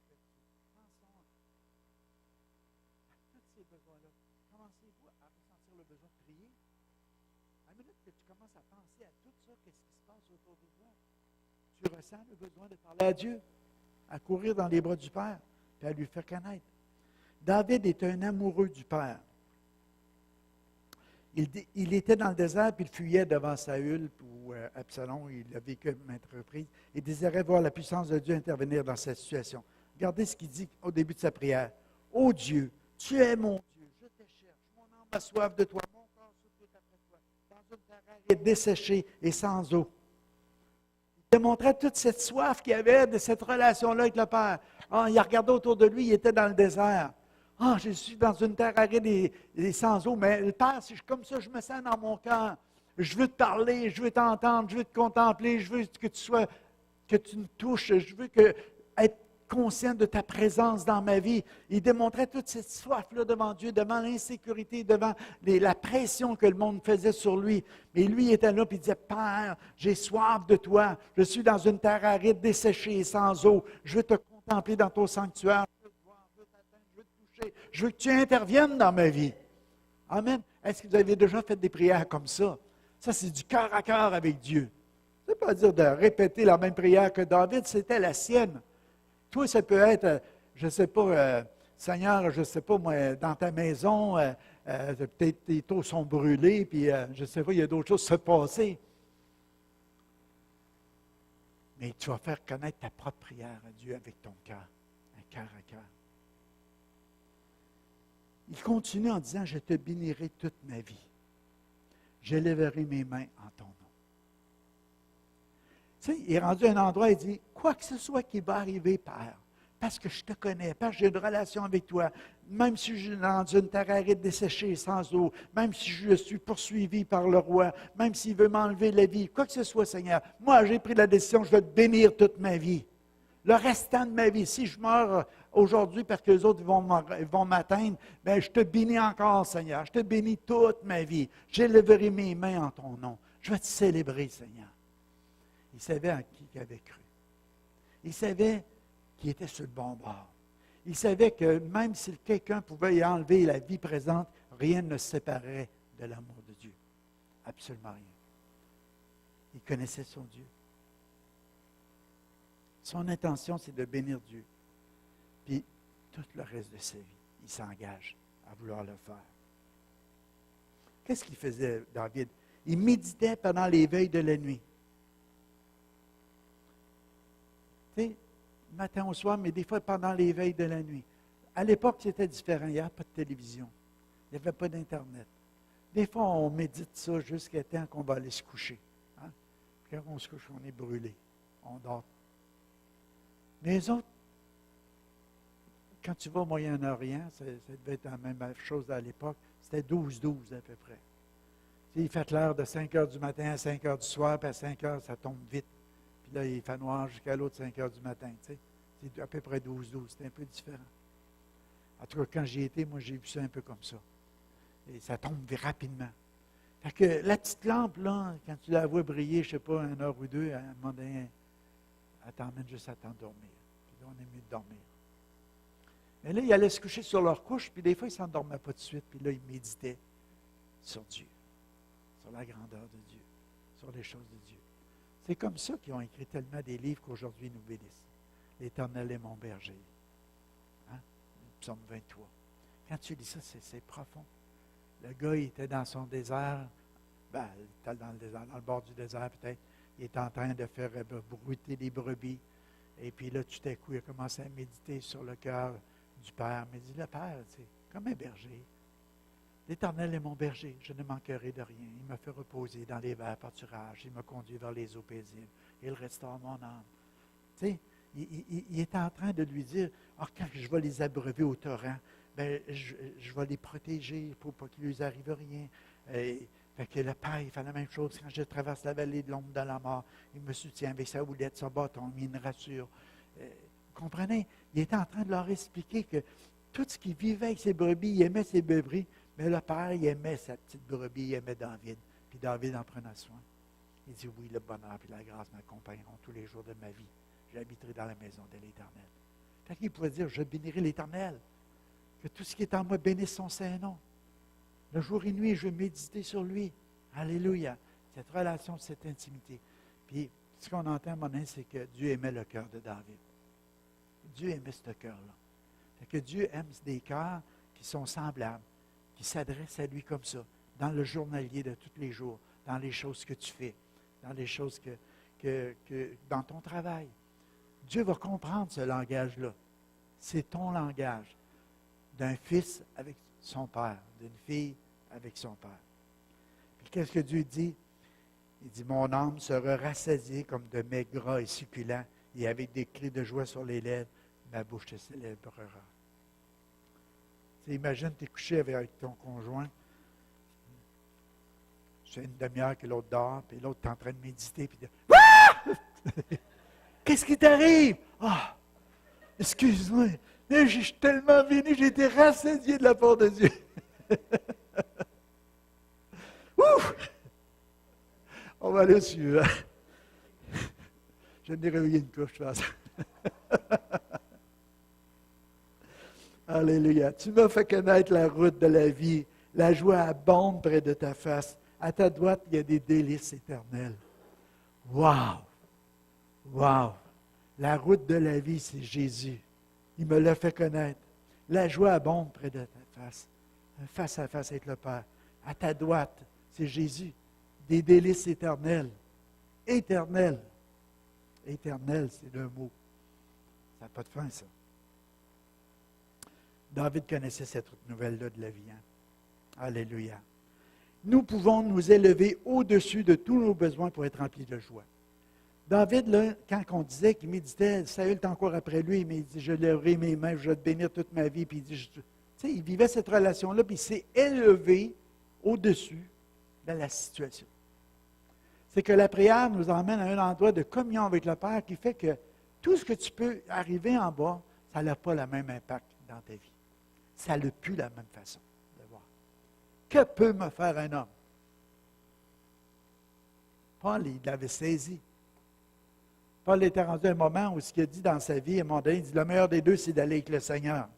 [SPEAKER 1] son enfant qui est en train de ces besoins-là. Commencez-vous à ressentir le besoin de prier? À la minute que tu commences à penser à tout ça, qu'est-ce qui se passe autour de toi? Tu ressens le besoin de parler à Dieu, à courir dans les bras du Père, et à lui faire connaître. David est un amoureux du Père. Il était dans le désert, puis il fuyait devant Saül ou Absalom, il l'a vécu maintes reprises. Il désirait voir la puissance de Dieu intervenir dans cette situation. Regardez ce qu'il dit au début de sa prière. « Ô Dieu, tu es mon Dieu, je te cherche, mon âme a soif de toi, mon corps souffre après toi, dans une terre aride, desséchée et sans eau. » Il démontrait toute cette soif qu'il avait de cette relation-là avec le Père. Il regardait autour de lui, il était dans le désert. Je suis dans une terre aride et sans eau, mais le Père, si comme ça, je me sens dans mon cœur. Je veux te parler, je veux t'entendre, je veux te contempler, je veux que tu me touches, je veux être conscient de ta présence dans ma vie. Il démontrait toute cette soif-là devant Dieu, devant l'insécurité, devant la pression que le monde faisait sur lui. Mais lui, il était là et il disait, Père, j'ai soif de toi. Je suis dans une terre aride, desséchée et sans eau. Je veux te contempler dans ton sanctuaire. Je veux te voir, je veux t'atteindre, je veux te toucher. Je veux que tu interviennes dans ma vie. Amen. Est-ce que vous avez déjà fait des prières comme ça? Ça, c'est du cœur à cœur avec Dieu. Ça ne veut pas dire de répéter la même prière que David, c'était la sienne. Toi, ça peut être, je ne sais pas, Seigneur, je ne sais pas, moi, dans ta maison, peut-être tes taux sont brûlés, puis je ne sais pas, il y a d'autres choses qui se passer. Mais tu vas faire connaître ta propre prière à Dieu avec ton cœur, un cœur à cœur. il continue en disant, je te bénirai toute ma vie. J'élèverai mes mains en ton nom. Tu sais, il est rendu à un endroit, il dit, quoi que ce soit qui va arriver, Père, parce que je te connais, parce que j'ai une relation avec toi, même si je suis dans une terre aride desséchée sans eau, même si je suis poursuivi par le roi, même s'il veut m'enlever la vie, quoi que ce soit, Seigneur, moi j'ai pris la décision, je vais te bénir toute ma vie. Le restant de ma vie, si je meurs aujourd'hui parce que les autres vont m'atteindre, bien, je te bénis encore, Seigneur. Je te bénis toute ma vie. J'élèverai mes mains en ton nom. Je vais te célébrer, Seigneur. Il savait en qui il avait cru. Il savait qu'il était sur le bon bord. Il savait que même si quelqu'un pouvait y enlever la vie présente, rien ne séparait de l'amour de Dieu. Absolument rien. Il connaissait son Dieu. Son intention, c'est de bénir Dieu. Puis, tout le reste de sa vie, il s'engage à vouloir le faire. Qu'est-ce qu'il faisait, David? Il méditait pendant les veilles de la nuit. Tu sais, matin au soir, mais des fois pendant les veilles de la nuit. À l'époque, c'était différent. Il n'y avait pas de télévision. Il n'y avait pas d'Internet. Des fois, on médite ça jusqu'à temps qu'on va aller se coucher. Hein? Puis quand on se couche, on est brûlé. On dort. Mais les autres, quand tu vas au Moyen-Orient, ça devait être la même chose à l'époque, c'était 12-12 à peu près. Tu sais, il fait l'heure de 5 heures du matin à 5 heures du soir, puis à 5 heures, ça tombe vite. Puis là, il fait noir jusqu'à l'autre 5 heures du matin. Tu sais. C'est à peu près 12-12, c'était un peu différent. En tout cas, quand j'y étais, moi, j'ai vu ça un peu comme ça. Et ça tombe rapidement. Fait que la petite lampe, là, quand tu la vois briller, je ne sais pas, 1 heure ou 2, à un moment donné, elle t'emmène juste à t'endormir. Puis là, on est mieux de dormir. Mais là, ils allaient se coucher sur leur couche, puis des fois, ils ne s'endormaient pas tout de suite, puis là, ils méditaient sur Dieu, sur la grandeur de Dieu, sur les choses de Dieu. C'est comme ça qu'ils ont écrit tellement des livres qu'aujourd'hui ils nous bénissent. L'Éternel est mon berger. Hein? Psaume 23. Quand tu lis ça, c'est profond. Le gars, il était dans son désert, il était dans le désert, dans le bord du désert peut-être. Il est en train de faire brouter des brebis. Et puis là, tout à coup, il a commencé à méditer sur le cœur du Père. Mais il dit, le Père, c'est comme un berger. L'Éternel est mon berger, je ne manquerai de rien. Il me fait reposer dans les verts pâturages. Il me conduit vers les eaux paisibles. Il restaure mon âme. Tu sais, il est en train de lui dire, quand je vais les abreuver au torrent, ben, je vais les protéger pour pas qu'il ne lui arrive rien. Fait que le Père, il fait la même chose. Quand je traverse la vallée de l'ombre de la mort, il me soutient avec sa houlette, son bâton, il me rassure. Vous comprenez? Il est en train de leur expliquer que tout ce qu'il vivait avec ses brebis, il aimait ses brebis, mais le Père, il aimait sa petite brebis, il aimait David. Puis David en prenait soin. Il dit, oui, le bonheur et la grâce m'accompagneront tous les jours de ma vie. J'habiterai dans la maison de l'Éternel. Fait qu'il pouvait dire, je bénirai l'Éternel. Que tout ce qui est en moi bénisse son Saint-Nom. Le jour et nuit, je vais méditer sur lui. Alléluia. Cette relation, cette intimité. Puis, ce qu'on entend, mon ami, c'est que Dieu aimait le cœur de David. Dieu aimait ce cœur-là. Fait que Dieu aime des cœurs qui sont semblables, qui s'adressent à lui comme ça, dans le journalier de tous les jours, dans les choses que tu fais, dans les choses dans ton travail. Dieu va comprendre ce langage-là. C'est ton langage. D'un fils avec son père, d'une fille avec son père. Puis qu'est-ce que Dieu dit? Il dit, mon âme sera rassasiée comme de mets gras et succulents, et avec des cris de joie sur les lèvres, ma bouche te célébrera. Tu sais, imagine, tu es couché avec ton conjoint, c'est une demi-heure que l'autre dort, puis l'autre est en train de méditer, puis ah! Qu'est-ce qui t'arrive? Ah! Excuse-moi. Mais je suis tellement béni, j'ai été rassasié de la part de Dieu. Ouf! On va aller au suivant. Je viens de réveiller une couche, je pense. Alléluia. Tu m'as fait connaître la route de la vie. La joie abonde près de ta face. À ta droite, il y a des délices éternelles. Wow! Wow! La route de la vie, c'est Jésus. Il me l'a fait connaître. La joie abonde près de ta face. Face à face avec le Père. À ta droite, c'est Jésus. Des délices éternelles. Éternelles. Éternel, c'est le mot. Ça n'a pas de fin, ça. David connaissait cette nouvelle-là de la vie. Hein? Alléluia. Nous pouvons nous élever au-dessus de tous nos besoins pour être remplis de joie. David, là, quand on disait qu'il méditait, Saül est encore après lui, mais il dit, je lèverai mes mains, je vais te bénir toute ma vie. Puis il dit, il vivait cette relation-là, puis il s'est élevé au-dessus de la situation. C'est que la prière nous emmène à un endroit de communion avec le Père qui fait que tout ce que tu peux arriver en bas, ça n'a pas le même impact dans ta vie. Ça n'a plus la même façon de voir. Que peut me faire un homme? Paul, il l'avait saisi. Paul était rendu à un moment où ce qu'il a dit dans sa vie, à un moment donné, il dit, le meilleur des deux, c'est d'aller avec le Seigneur.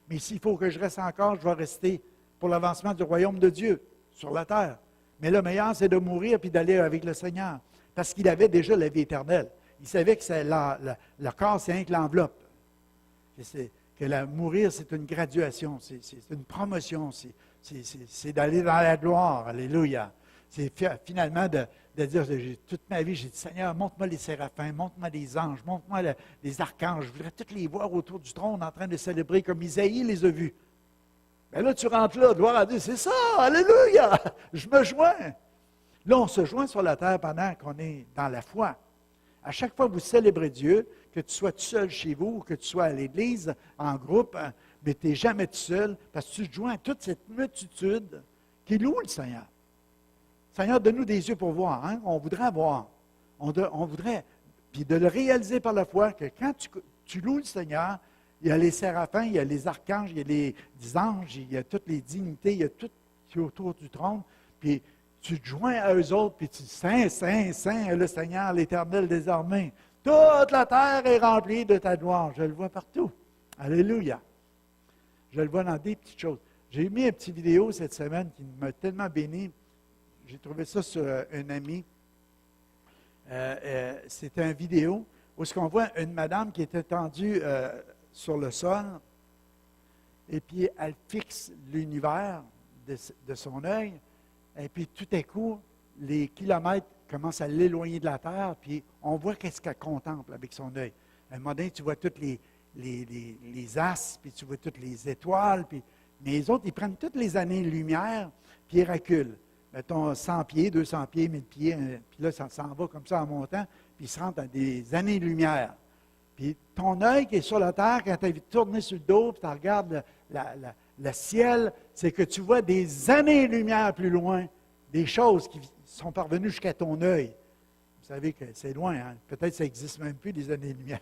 [SPEAKER 1] Mais s'il faut que je reste encore, je vais rester pour l'avancement du royaume de Dieu sur la terre. Mais le meilleur, c'est de mourir puis d'aller avec le Seigneur. Parce qu'il avait déjà la vie éternelle. Il savait que le corps, c'est rien que l'enveloppe. Mourir, c'est une graduation, c'est une promotion, c'est d'aller dans la gloire. Alléluia. C'est finalement de dire, toute ma vie, j'ai dit, Seigneur, montre-moi les séraphins, montre-moi les anges, montre-moi les archanges. Je voudrais tous les voir autour du trône en train de célébrer comme Isaïe les a vus. Bien là, tu rentres là, gloire à Dieu, c'est ça, alléluia, je me joins. Là, on se joint sur la terre pendant qu'on est dans la foi. À chaque fois que vous célébrez Dieu, que tu sois tout seul chez vous ou que tu sois à l'église, en groupe, mais tu n'es jamais tout seul parce que tu te joins à toute cette multitude qui loue le Seigneur. Seigneur, donne-nous des yeux pour voir. Hein? On voudrait voir. On voudrait. Puis de le réaliser par la foi que quand tu loues le Seigneur, il y a les séraphins, il y a les archanges, il y a les anges, il y a toutes les dignités, il y a tout qui est autour du trône. Puis tu te joins à eux autres, puis tu dis, Saint, Saint, Saint est le Seigneur, l'Éternel des armées. Toute la terre est remplie de ta gloire. Je le vois partout. Alléluia. Je le vois dans des petites choses. J'ai mis une petite vidéo cette semaine qui m'a tellement béni. J'ai trouvé ça sur un ami. C'était une vidéo où on voit une madame qui était tendue sur le sol et puis elle fixe l'univers de son œil et puis tout à coup, les kilomètres commencent à l'éloigner de la terre puis on voit qu'est-ce qu'elle contemple avec son œil. À un moment donné, tu vois tous les astres, puis tu vois toutes les étoiles, puis, mais les autres, ils prennent toutes les années-lumière puis ils reculent. Mettons 100 pieds, 200 pieds, 1000 pieds, puis là, ça s'en va comme ça en montant, puis il se rentre à des années-lumière. Puis ton œil qui est sur la terre, quand tu as tourné sur le dos, puis tu regardes le ciel, c'est que tu vois des années-lumière plus loin, des choses qui sont parvenues jusqu'à ton œil. Vous savez que c'est loin, hein? Peut-être que ça n'existe même plus, des années-lumière,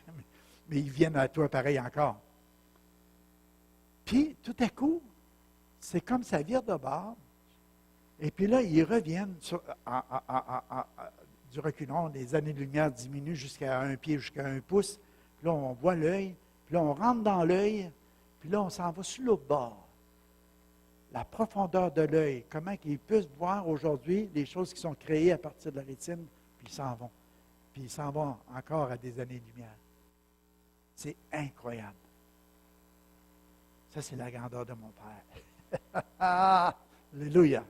[SPEAKER 1] mais ils viennent à toi pareil encore. Puis, tout à coup, c'est comme ça vire de bord. Et puis là, ils reviennent du reculon, les années-lumière diminuent jusqu'à 1 pied, jusqu'à 1 pouce. Puis là, on voit l'œil, puis là, on rentre dans l'œil, puis là, on s'en va sur l'autre bord. La profondeur de l'œil, comment ils peuvent voir aujourd'hui les choses qui sont créées à partir de la rétine, puis ils s'en vont. Puis ils s'en vont encore à des années-lumière. C'est incroyable. Ça, c'est la grandeur de mon Père. Alléluia.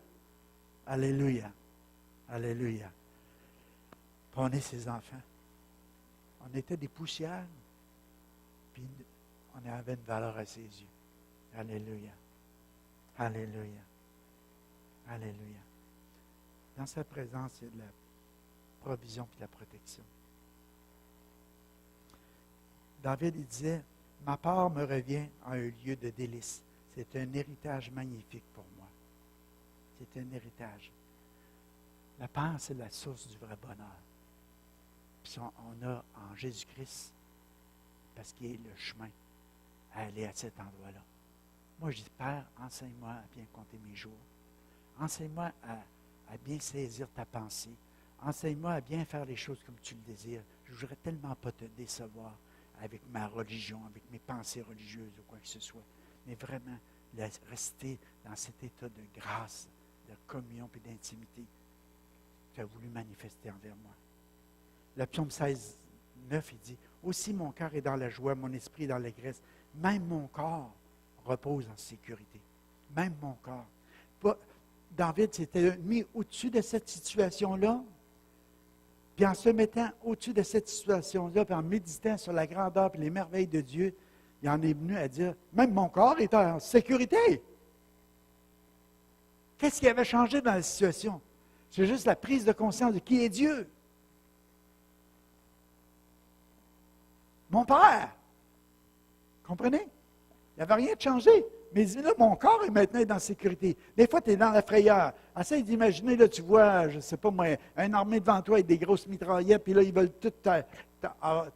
[SPEAKER 1] Alléluia. Alléluia. Puis on est ses enfants. On était des poussières, puis on avait une valeur à ses yeux. Alléluia. Alléluia. Alléluia. Dans sa présence, il y a de la provision et de la protection. David, il disait, « Ma part me revient à un lieu de délice. C'est un héritage magnifique pour moi. » C'est un héritage. La part, c'est la source du vrai bonheur. Puis on a en Jésus-Christ, parce qu'il est le chemin à aller à cet endroit-là. Moi, je dis, Père, enseigne-moi à bien compter mes jours. Enseigne-moi à bien saisir ta pensée. Enseigne-moi à bien faire les choses comme tu le désires. Je ne voudrais tellement pas te décevoir avec ma religion, avec mes pensées religieuses ou quoi que ce soit. Mais vraiment, rester dans cet état de grâce, de communion et d'intimité que tu as voulu manifester envers moi. Le psaume 16, 9, il dit, « Aussi mon cœur est dans la joie, mon esprit est dans l'allégresse. Même mon corps repose en sécurité. » Même mon corps. David s'était mis au-dessus de cette situation-là. Puis en se mettant au-dessus de cette situation-là, puis en méditant sur la grandeur et les merveilles de Dieu, il en est venu à dire, même mon corps est en sécurité. Qu'est-ce qui avait changé dans la situation? C'est juste la prise de conscience de qui est Dieu. Mon Père. Comprenez? Il n'y avait rien de changé. Mais il dit, là, mon corps est maintenant dans la sécurité. Des fois, tu es dans la frayeur. Essaye d'imaginer, là, tu vois, je ne sais pas moi, une armée devant toi avec des grosses mitraillettes, puis là, ils veulent tout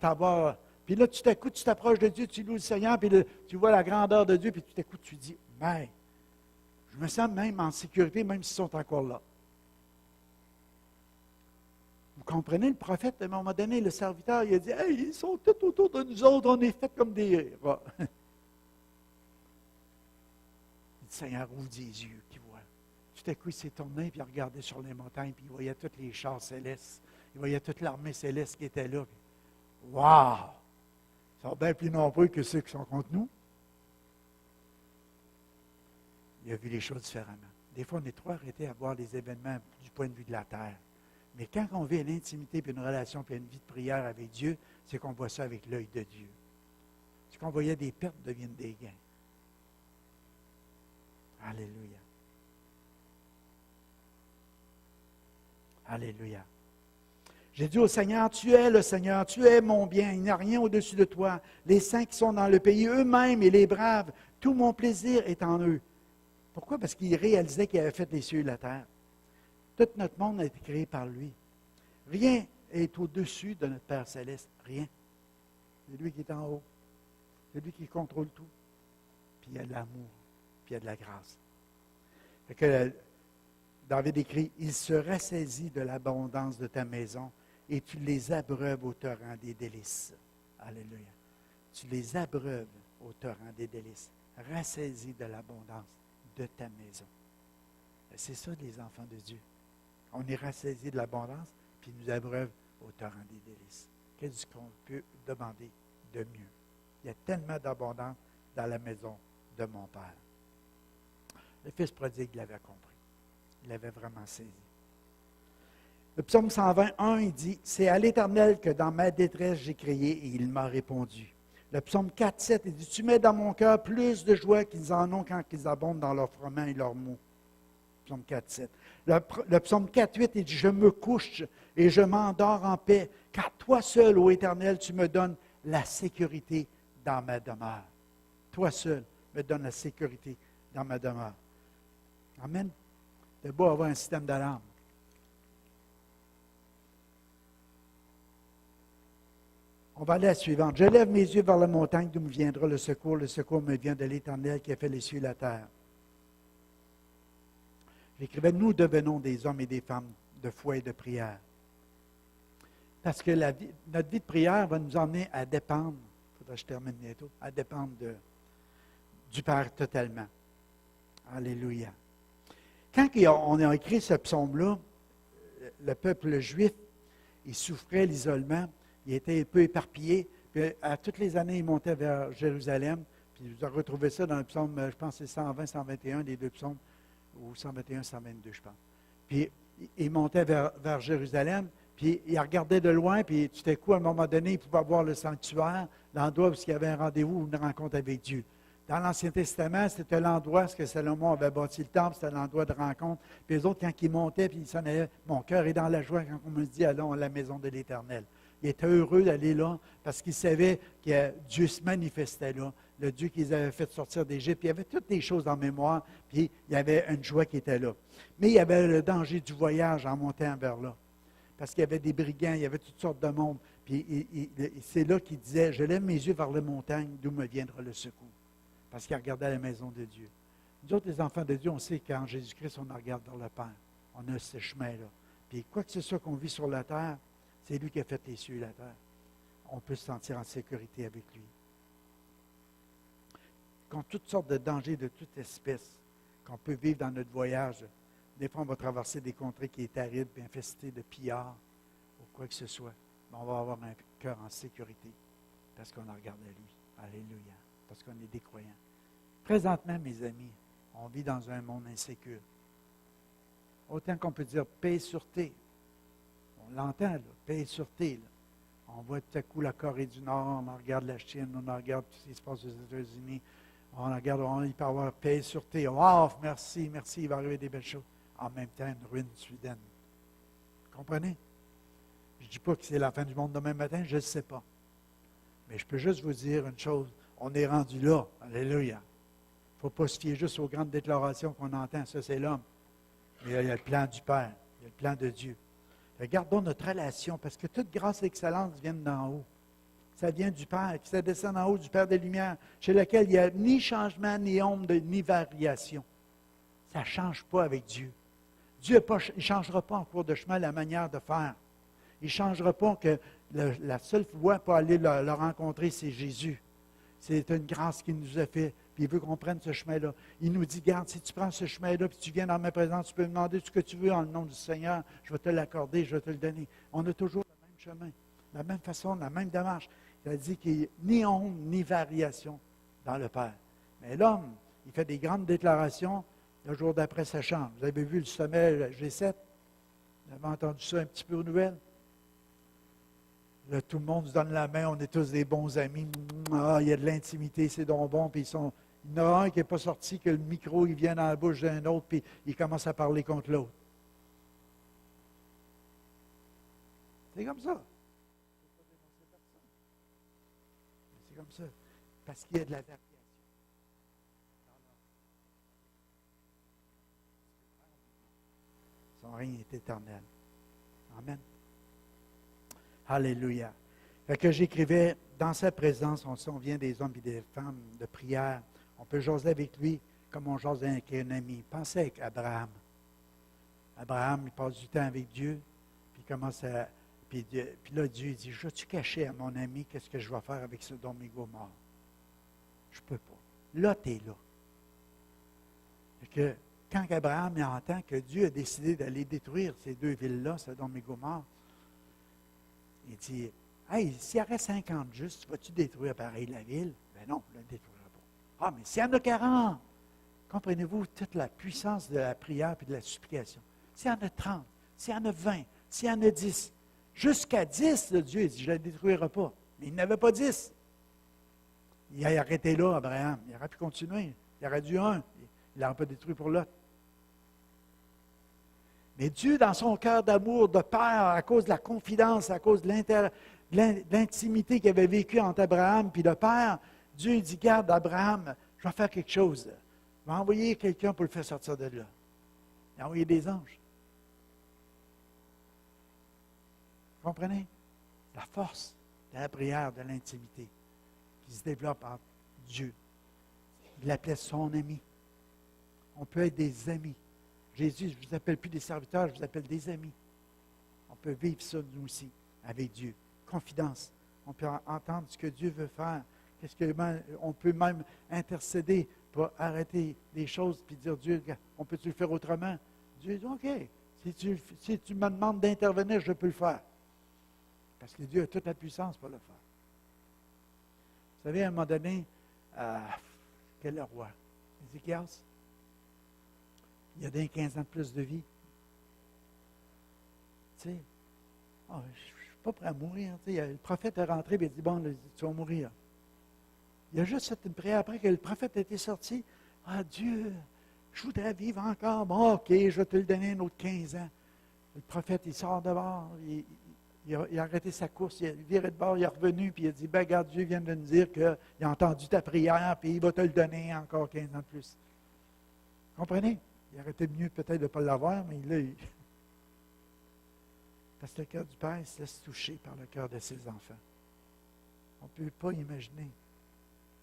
[SPEAKER 1] t'avoir. Puis là, tout à coup, tu t'approches de Dieu, tu loues le Seigneur, puis là, tu vois la grandeur de Dieu, puis tout à coup, tu dis, mais, je me sens même en sécurité, même s'ils sont encore là. Vous comprenez, le prophète, à un moment donné, le serviteur, il a dit, hey, ils sont tous autour de nous autres, on est fait comme des rats. Le Seigneur ouvre des yeux qui voient. Tout à coup, il s'est tourné, puis il a regardé sur les montagnes, puis il voyait tous les chars célestes. Il voyait toute l'armée céleste qui était là. Wow! Ils sont bien plus nombreux que ceux qui sont contre nous. Il a vu les choses différemment. Des fois, on est trop arrêté à voir les événements du point de vue de la terre. Mais quand on vit une intimité, puis une relation, puis une vie de prière avec Dieu, c'est qu'on voit ça avec l'œil de Dieu. Ce qu'on voyait des pertes deviennent des gains. Alléluia. Alléluia. J'ai dit au Seigneur, tu es le Seigneur, tu es mon bien, il n'y a rien au-dessus de toi. Les saints qui sont dans le pays eux-mêmes et les braves, tout mon plaisir est en eux. Pourquoi? Parce qu'il réalisait qu'il avait fait les cieux et la terre. Tout notre monde a été créé par lui. Rien est au-dessus de notre Père céleste. Rien. C'est lui qui est en haut. C'est lui qui contrôle tout. Puis il y a de l'amour, puis il y a de la grâce. Fait que David écrit, « Il se ressaisit de l'abondance de ta maison et tu les abreuves au torrent des délices. » Alléluia. Tu les abreuves au torrent des délices. Rassaisis de l'abondance de ta maison. C'est ça, les enfants de Dieu. On est rassaisis de l'abondance, puis nous abreuve au torrent des délices. Qu'est-ce qu'on peut demander de mieux? Il y a tellement d'abondance dans la maison de mon Père. Le Fils prodigue l'avait compris. Il l'avait vraiment saisi. Le psaume 121, il dit, « C'est à l'Éternel que dans ma détresse j'ai crié et il m'a répondu. » Le psaume 4, 7, il dit, « Tu mets dans mon cœur plus de joie qu'ils en ont quand ils abondent dans leurs froment et leurs maux. » Psaume 4, 7. Le psaume 4, 8, il dit, « Je me couche et je m'endors en paix, car toi seul, ô Éternel, tu me donnes la sécurité dans ma demeure. » Toi seul me donnes la sécurité dans ma demeure. Amen. C'est beau avoir un système d'alarme. On va aller à la suivante. « Je lève mes yeux vers la montagne d'où me viendra le secours. Le secours me vient de l'Éternel qui a fait les cieux et la terre. » J'écrivais, nous devenons des hommes et des femmes de foi et de prière. Parce que notre vie de prière va nous emmener à dépendre, il faudra que je termine bientôt, à dépendre du Père totalement. Alléluia. Quand on a écrit ce psaume-là, le peuple juif, il souffrait l'isolement, il était un peu éparpillé. Puis à toutes les années, il montait vers Jérusalem. Puis vous retrouvez ça dans le psaume, je pense que c'est 120, 121, les deux psaumes, ou 121, 122, je pense. Puis il montait vers Jérusalem, puis il regardait de loin, puis tout à coup, à un moment donné, il pouvait voir le sanctuaire, l'endroit où il y avait un rendez-vous ou une rencontre avec Dieu. Dans l'Ancien Testament, c'était l'endroit où Salomon avait bâti le temple, c'était l'endroit de rencontre. Puis les autres, quand ils montaient, puis ils s'en allaient, mon cœur est dans la joie quand on me dit, allons à la maison de l'Éternel. Il était heureux d'aller là parce qu'il savait que Dieu se manifestait là, le Dieu qui les avait fait sortir d'Égypte. Il y avait toutes les choses en mémoire, puis il y avait une joie qui était là. Mais il y avait le danger du voyage en montant vers là. Parce qu'il y avait des brigands, il y avait toutes sortes de monde. Puis c'est là qu'il disait, je lève mes yeux vers la montagne d'où me viendra le secours. Parce qu'il regardait la maison de Dieu. Nous autres, les enfants de Dieu, on sait qu'en Jésus-Christ, on regarde vers le Père. On a ce chemin-là. Puis quoi que ce soit qu'on vit sur la terre, c'est lui qui a fait les cieux et la terre. On peut se sentir en sécurité avec lui. Contre toutes sortes de dangers de toute espèce qu'on peut vivre dans notre voyage, des fois on va traverser des contrées qui sont arides, puis infestées de pillards, ou quoi que ce soit. Mais on va avoir un cœur en sécurité parce qu'on en regarde à lui. Alléluia. Parce qu'on est des croyants. Présentement, mes amis, on vit dans un monde insécure. Autant qu'on peut dire paix et sûreté. On l'entend, là, paix et sûreté. Là. On voit tout à coup la Corée du Nord, on regarde la Chine, on regarde tout ce qui se passe aux États-Unis, on regarde, il peut y avoir paix, sûreté. Wow, merci, merci, il va arriver des belles choses. En même temps, une ruine soudaine. Vous comprenez? Je ne dis pas que c'est la fin du monde demain matin, je ne sais pas. Mais je peux juste vous dire une chose, on est rendu là. Alléluia. Il ne faut pas se fier juste aux grandes déclarations qu'on entend, ça c'est l'homme. Mais il y a le plan du Père, il y a le plan de Dieu. Regardons notre relation, parce que toute grâce et excellence viennent d'en haut. Ça vient du Père, qui ça descend en haut du Père des Lumières, chez lequel il n'y a ni changement, ni ombre, ni variation. Ça ne change pas avec Dieu. Dieu ne changera pas en cours de chemin la manière de faire. Il ne changera pas que la seule voie pour aller le rencontrer, c'est Jésus. C'est une grâce qu'il nous a fait, puis il veut qu'on prenne ce chemin-là. Il nous dit, garde, si tu prends ce chemin-là, puis tu viens dans ma présence, tu peux me demander ce que tu veux en le nom du Seigneur, je vais te l'accorder, je vais te le donner. On a toujours le même chemin, la même façon, la même démarche. Il a dit qu'il n'y a ni ombre, ni variation dans le Père. Mais l'homme, il fait des grandes déclarations, le jour d'après, ça change. Vous avez vu le sommet G7? Vous avez entendu ça un petit peu aux nouvelles? Là, tout le monde se donne la main, on est tous des bons amis. Ah, il y a de l'intimité, c'est donc bon. Puis il y en a un qui n'est pas sorti, que le micro il vient dans la bouche d'un autre, puis il commence à parler contre l'autre. C'est comme ça. C'est comme ça. Parce qu'il y a de la variation. Son règne est éternel. Amen. Alléluia. Fait que j'écrivais, dans sa présence, on vient des hommes et des femmes de prière. On peut jaser avec lui comme on jase avec un ami. Pensez avec Abraham. Abraham, il passe du temps avec Dieu, puis il commence à... Puis là, Dieu dit, je vais-tu cacher à mon ami qu'est-ce que je vais faire avec Sodome et Gomorrhe? Je ne peux pas. Là, tu es là. Fait que quand Abraham entend que Dieu a décidé d'aller détruire ces deux villes-là, Sodome et Gomorrhe, il dit, hey, s'il y aurait 50 justes, vas-tu détruire pareil la ville? Ben non, je ne la détruira pas. Ah, mais s'il y en a 40, comprenez-vous toute la puissance de la prière et de la supplication. S'il y en a 30, s'il y en a 20, s'il y en a 10, jusqu'à 10, le Dieu dit, je ne la détruirai pas. Mais il n'avait pas 10. Il a arrêté là, Abraham. Il aurait pu continuer. Il aurait dû un. Il n'aurait pas détruit pour l'autre. Mais Dieu, dans son cœur d'amour, de Père, à cause de la confidence, à cause de l'intimité qu'il avait vécue entre Abraham et le Père, Dieu dit, garde, Abraham, je vais faire quelque chose. Je vais envoyer quelqu'un pour le faire sortir de là. Il a envoyé des anges. Vous comprenez? La force de la prière, de l'intimité qui se développe entre Dieu. Il l'appelait son ami. On peut être des amis. Jésus, je ne vous appelle plus des serviteurs, je vous appelle des amis. On peut vivre ça, nous aussi, avec Dieu. Confidence. On peut entendre ce que Dieu veut faire. On peut même intercéder pour arrêter les choses et dire, Dieu, on peut-tu le faire autrement? Dieu dit, OK, si tu me demandes d'intervenir, je peux le faire. Parce que Dieu a toute la puissance pour le faire. Vous savez, à un moment donné, quel est le roi? Ézéchias? Il y a des 15 ans de plus de vie. Tu sais, je ne suis pas prêt à mourir. Tu sais, le prophète est rentré et il a dit, bon, tu vas mourir. Il a juste fait une prière après que le prophète était sorti. Ah, Dieu, je voudrais vivre encore. Bon, OK, je vais te le donner un autre 15 ans. Le prophète, il sort de bord. Il a arrêté sa course, il a viré de bord, il est revenu, puis il a dit, ben, regarde, Dieu vient de nous dire qu'il a entendu ta prière, puis il va te le donner encore 15 ans de plus. Comprenez? Il aurait été mieux peut-être de ne pas l'avoir, mais il l'a eu. Parce que le cœur du Père se laisse toucher par le cœur de ses enfants. On ne peut pas imaginer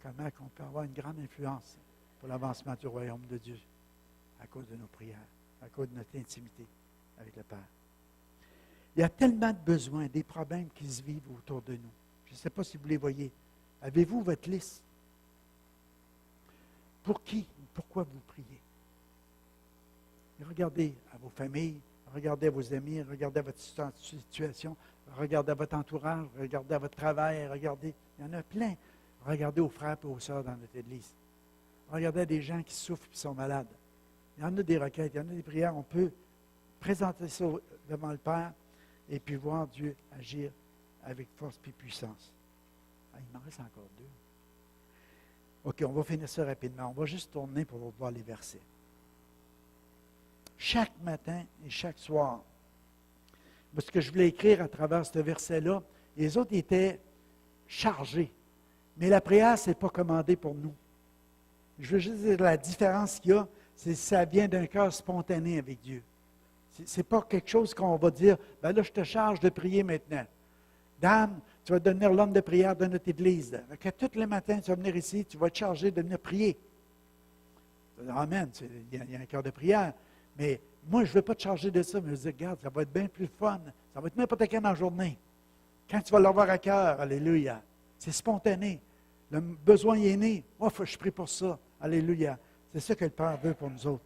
[SPEAKER 1] comment on peut avoir une grande influence pour l'avancement du royaume de Dieu à cause de nos prières, à cause de notre intimité avec le Père. Il y a tellement de besoins, des problèmes qui se vivent autour de nous. Je ne sais pas si vous les voyez. Avez-vous votre liste? Pour qui? Pourquoi vous priez? Et regardez à vos familles, regardez à vos amis, regardez à votre situation, regardez à votre entourage, regardez à votre travail, regardez. Il y en a plein. Regardez aux frères et aux sœurs dans notre Église. Regardez à des gens qui souffrent et qui sont malades. Il y en a des requêtes, il y en a des prières. On peut présenter ça devant le Père et puis voir Dieu agir avec force et puissance. Ah, il m'en reste encore 2. OK, on va finir ça rapidement. On va juste tourner pour voir les versets. Chaque matin et chaque soir, ce que je voulais écrire à travers ce verset-là, les autres étaient chargés. Mais la prière, ce n'est pas commandé pour nous. Je veux juste dire la différence qu'il y a, c'est que ça vient d'un cœur spontané avec Dieu. Ce n'est pas quelque chose qu'on va dire, ben là, je te charge de prier maintenant. Dan, tu vas devenir l'homme de prière de notre Église. Que tous les matins, tu vas venir ici, tu vas te charger de venir prier. Amen, il y a un cœur de prière. Mais moi, je ne veux pas te charger de ça, mais je veux dire, regarde, ça va être bien plus fun. Ça va être n'importe quand dans la journée. Quand tu vas l'avoir à cœur, alléluia. C'est spontané. Le besoin est né. Moi, je prie pour ça. Alléluia. C'est ça que le Père veut pour nous autres.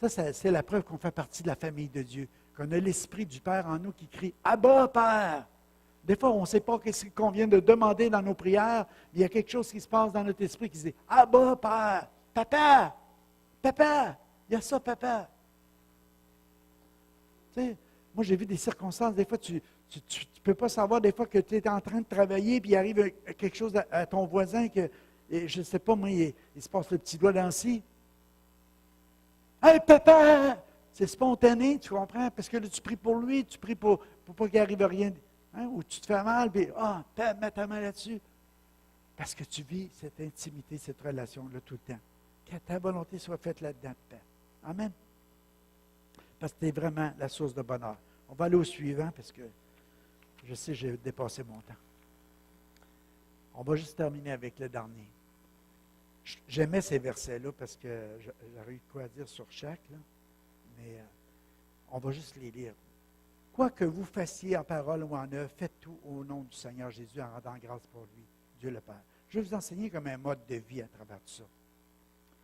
[SPEAKER 1] Ça, c'est la preuve qu'on fait partie de la famille de Dieu. Qu'on a l'Esprit du Père en nous qui crie « Abba, Père! » Des fois, on ne sait pas ce qu'on vient de demander dans nos prières. Mais il y a quelque chose qui se passe dans notre esprit qui dit « Abba, Père! Papa! Papa! Il y a ça, papa! » Tu sais, moi, j'ai vu des circonstances. Des fois, tu ne peux pas savoir des fois que tu es en train de travailler puis il arrive quelque chose à ton voisin que, et je ne sais pas, moi, il se passe le petit doigt dans le scie. « Hey, papa! » C'est spontané, tu comprends? Parce que là, tu pries pour lui, tu pries pour pas qu'il arrive rien. Hein? Ou tu te fais mal, puis mets ta main là-dessus. Parce que tu vis cette intimité, cette relation-là tout le temps. Que ta volonté soit faite là-dedans, Père. Amen. Parce que tu es vraiment la source de bonheur. On va aller au suivant parce que je sais que j'ai dépassé mon temps. On va juste terminer avec le dernier. J'aimais ces versets-là parce que j'aurais eu quoi à dire sur chaque, là, mais on va juste les lire. Quoi que vous fassiez en parole ou en œuvre, faites tout au nom du Seigneur Jésus en rendant grâce pour lui, Dieu le Père. Je vais vous enseigner comme un mode de vie à travers tout ça.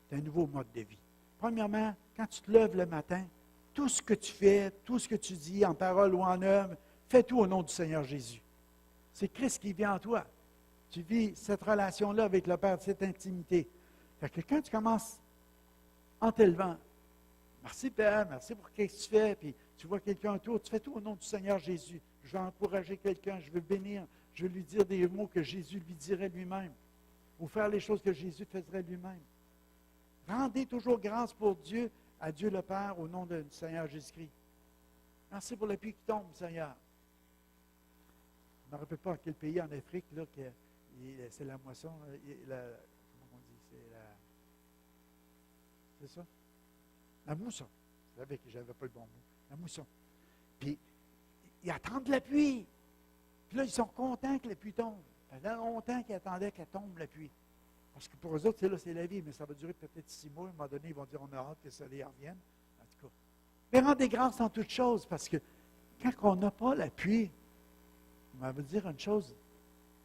[SPEAKER 1] C'est un nouveau mode de vie. Premièrement, quand tu te lèves le matin, tout ce que tu fais, tout ce que tu dis en parole ou en œuvre, fais tout au nom du Seigneur Jésus. C'est Christ qui vit en toi. Tu vis cette relation-là avec le Père, cette intimité. Fait que quand tu commences en t'élevant, merci Père, merci pour ce que tu fais, puis tu vois quelqu'un autour, tu fais tout au nom du Seigneur Jésus. Je veux encourager quelqu'un, je veux bénir, je veux lui dire des mots que Jésus lui dirait lui-même, ou faire les choses que Jésus faisait lui-même. Rendez toujours grâce pour Dieu, à Dieu le Père, au nom du Seigneur Jésus-Christ. Merci pour la pluie qui tombe, Seigneur. Je ne me rappelle pas à quel pays en Afrique, là, que c'est la moisson, comment on dit, c'est ça? La mousson. Je savais que je n'avais pas le bon mot. La mousson. Puis, ils attendent la pluie. Puis là, ils sont contents que la pluie tombe. Ça fait longtemps qu'ils attendaient qu'elle tombe, la pluie. Parce que pour eux autres, c'est la vie, mais ça va durer peut-être 6 mois. À un moment donné, ils vont dire, on a hâte que ça les revienne. En tout cas. Mais rendez grâce en toutes choses, parce que quand on n'a pas la pluie, on va vous dire une chose,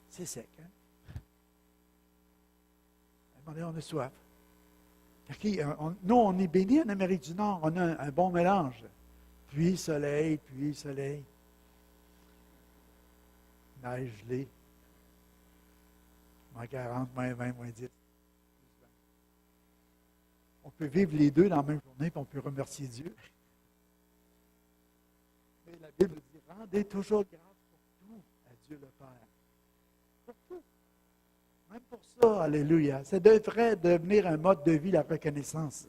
[SPEAKER 1] c'est sec. Hein? À un moment donné, on a soif. Nous, on est bénis en Amérique du Nord. On a un bon mélange. Pluie, soleil, neige, gelée. Moins 40, moins 20, moins 10. On peut vivre les deux dans la même journée, puis on peut remercier Dieu. Mais la Bible dit, rendez toujours grâce pour tout à Dieu le Père. Pour tout. Même pour ça, alléluia. Ça devrait devenir un mode de vie, la reconnaissance.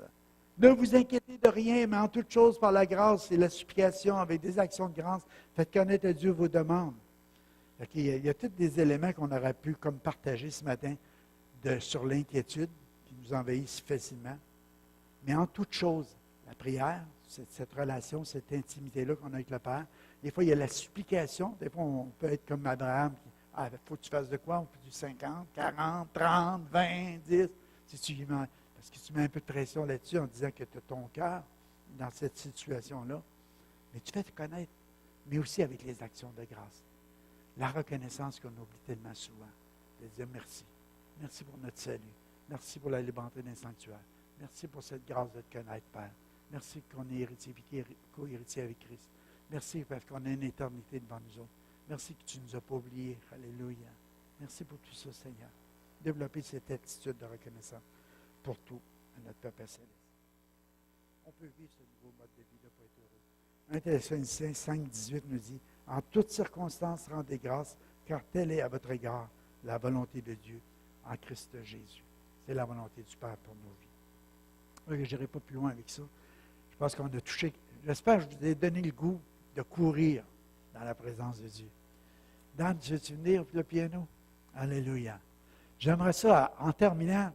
[SPEAKER 1] Ne vous inquiétez de rien, mais en toute chose, par la grâce et la supplication, avec des actions de grâce, faites connaître à Dieu vos demandes. Il y a tous des éléments qu'on aurait pu comme partager ce matin sur l'inquiétude qui nous envahit si facilement. Mais en toute chose, la prière, cette relation, cette intimité-là qu'on a avec le Père. Des fois, il y a la supplication. Des fois, on peut être comme Abraham. Il faut que tu fasses de quoi? On peut dire 50, 40, 30, 20, 10. Parce que tu mets un peu de pression là-dessus en disant que tu as ton cœur dans cette situation-là. Mais tu fais te connaître, mais aussi avec les actions de grâce. La reconnaissance qu'on oublie tellement souvent. De dire merci. Merci pour notre salut. Merci pour la liberté d'un sanctuaire. Merci pour cette grâce de te connaître, Père. Merci qu'on est héritier et co-héritier avec Christ. Merci parce qu'on a une éternité devant nous autres. Merci que tu ne nous as pas oubliés. Alléluia. Merci pour tout ça, Seigneur. Développer cette attitude de reconnaissance pour tout à notre Papa Céleste. On peut vivre ce nouveau mode de vie de ne pas être heureux. 1 Thessaloniciens 5, 18 nous dit, « En toutes circonstances, rendez grâce, car telle est à votre égard la volonté de Dieu en Christ Jésus. » C'est la volonté du Père pour nos vies. Je n'irai pas plus loin avec ça. Je pense qu'on a touché. J'espère que je vous ai donné le goût de courir dans la présence de Dieu. Dan, tu veux-tu venir pour le piano? Alléluia. J'aimerais ça, en terminant,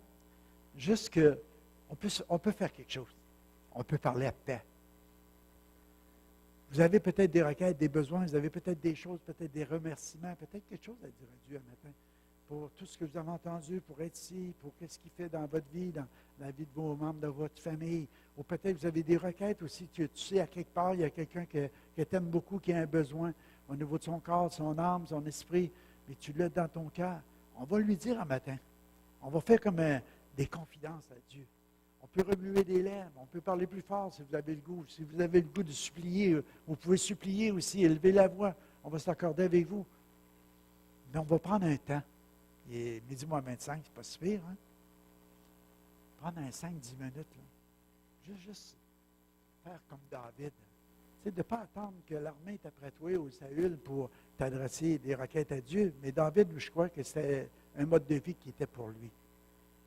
[SPEAKER 1] juste qu'on peut faire quelque chose. On peut parler à paix. Vous avez peut-être des requêtes, des besoins, vous avez peut-être des choses, peut-être des remerciements, peut-être quelque chose à dire à Dieu un matin. Pour tout ce que vous avez entendu, pour être ici, pour ce qu'il fait dans votre vie, dans la vie de vos membres, de votre famille. Ou peut-être vous avez des requêtes aussi. Tu sais, à quelque part, il y a quelqu'un que t'aime beaucoup, qui a un besoin au niveau de son corps, son âme, son esprit, mais tu l'as dans ton cœur. On va lui dire un matin. On va faire comme des confidences à Dieu. On peut remuer des lèvres, on peut parler plus fort si vous avez le goût. Si vous avez le goût de supplier, vous pouvez supplier aussi, élever la voix. On va s'accorder avec vous. Mais on va prendre un temps. Il est midi moins 25, c'est pas si pire, hein? Prendre un 5-10 minutes, là. Juste faire comme David. Tu sais, de ne pas attendre que l'armée est après toi ou Saül pour t'adresser des requêtes à Dieu. Mais David, je crois que c'était un mode de vie qui était pour lui.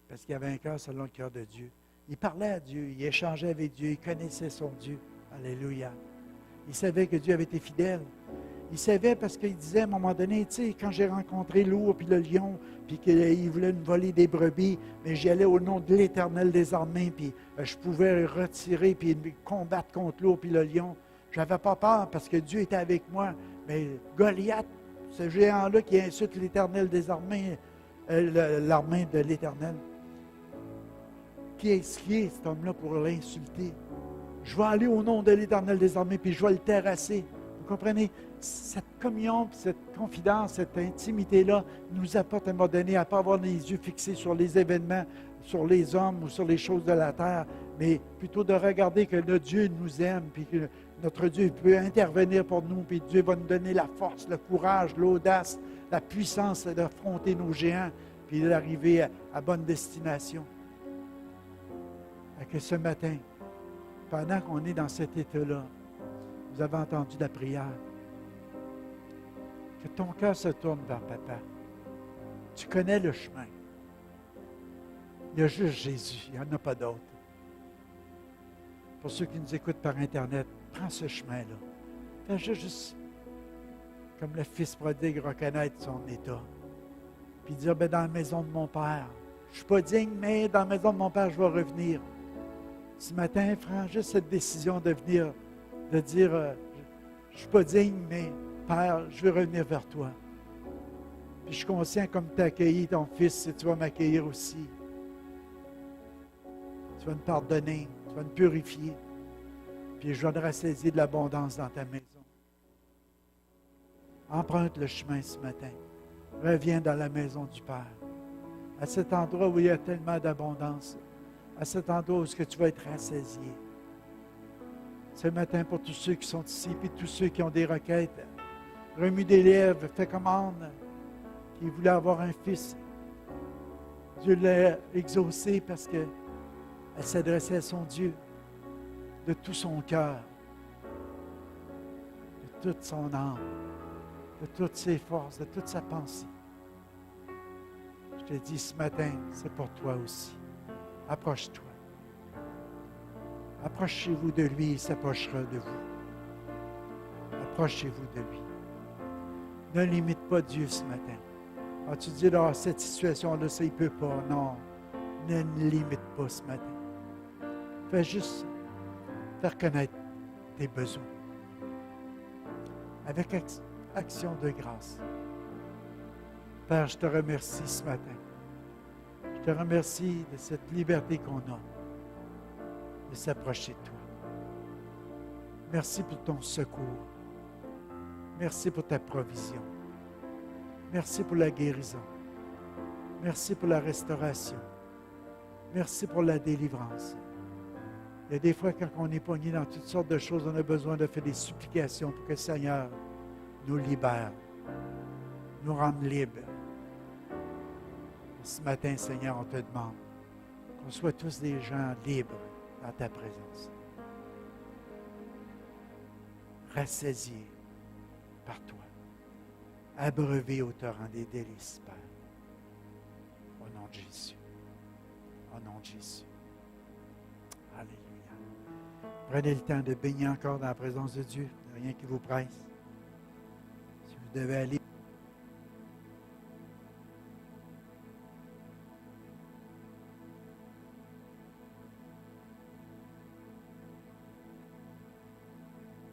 [SPEAKER 1] Parce qu'il avait un cœur selon le cœur de Dieu. Il parlait à Dieu, il échangeait avec Dieu, il connaissait son Dieu. Alléluia. Il savait que Dieu avait été fidèle. Il savait parce qu'il disait à un moment donné, tu sais, quand j'ai rencontré l'ours puis le lion, puis qu'il voulait me voler des brebis, mais j'y allais au nom de l'Éternel des armées, puis je pouvais retirer puis combattre contre l'ours puis le lion. Je n'avais pas peur parce que Dieu était avec moi. Mais Goliath, ce géant-là qui insulte l'Éternel des armées, l'armée de l'Éternel, qui est cet homme-là pour l'insulter? Je vais aller au nom de l'Éternel des armées, puis je vais le terrasser. Vous comprenez? Cette communion, cette confidence, cette intimité-là nous apporte à un moment donné à ne pas avoir les yeux fixés sur les événements, sur les hommes ou sur les choses de la terre, mais plutôt de regarder que notre Dieu nous aime, puis que notre Dieu peut intervenir pour nous, puis Dieu va nous donner la force, le courage, l'audace, la puissance d'affronter nos géants, puis d'arriver à bonne destination. Et que ce matin, pendant qu'on est dans cet état-là, vous avez entendu la prière. Que ton cœur se tourne vers Papa. Tu connais le chemin. Il y a juste Jésus, il n'y en a pas d'autre. Pour ceux qui nous écoutent par Internet, prends ce chemin-là. Fais juste, comme le fils prodigue, reconnaître son état. Puis dire, dans la maison de mon Père, je ne suis pas digne, mais dans la maison de mon Père, je vais revenir. Ce matin, prends juste cette décision de venir, de dire, je ne suis pas digne, mais Père, je veux revenir vers toi. Puis je suis conscient comme tu as accueilli ton fils, et tu vas m'accueillir aussi. Tu vas me pardonner, tu vas me purifier. Puis je vais te rassasier de l'abondance dans ta maison. Emprunte le chemin ce matin. Reviens dans la maison du Père. À cet endroit où il y a tellement d'abondance. À cet endroit où tu vas être rassasié. Ce matin, pour tous ceux qui sont ici, puis tous ceux qui ont des requêtes, remue des lèvres, fais comme Anne, qui voulait avoir un fils. Dieu l'a exaucé parce qu'elle s'adressait à son Dieu de tout son cœur, de toute son âme, de toutes ses forces, de toute sa pensée. Je te dis ce matin, c'est pour toi aussi. Approche-toi. Approchez-vous de lui, il s'approchera de vous. Approchez-vous de lui. Ne limite pas Dieu ce matin. As-tu dit, cette situation-là, ça, il ne peut pas. Non, ne limite pas ce matin. Fais juste faire connaître tes besoins. Avec action de grâce. Père, je te remercie ce matin. Je te remercie de cette liberté qu'on a de s'approcher de toi. Merci pour ton secours. Merci pour ta provision. Merci pour la guérison. Merci pour la restauration. Merci pour la délivrance. Il y a des fois, quand on est pogné dans toutes sortes de choses, on a besoin de faire des supplications pour que le Seigneur nous libère, nous rende libres. Et ce matin, Seigneur, on te demande qu'on soit tous des gens libres dans ta présence. rassasiés par toi. Abreuvés au torrent des délices, Père. Au nom de Jésus. Au nom de Jésus. Alléluia. Prenez le temps de baigner encore dans la présence de Dieu. Rien qui vous presse. Si vous devez aller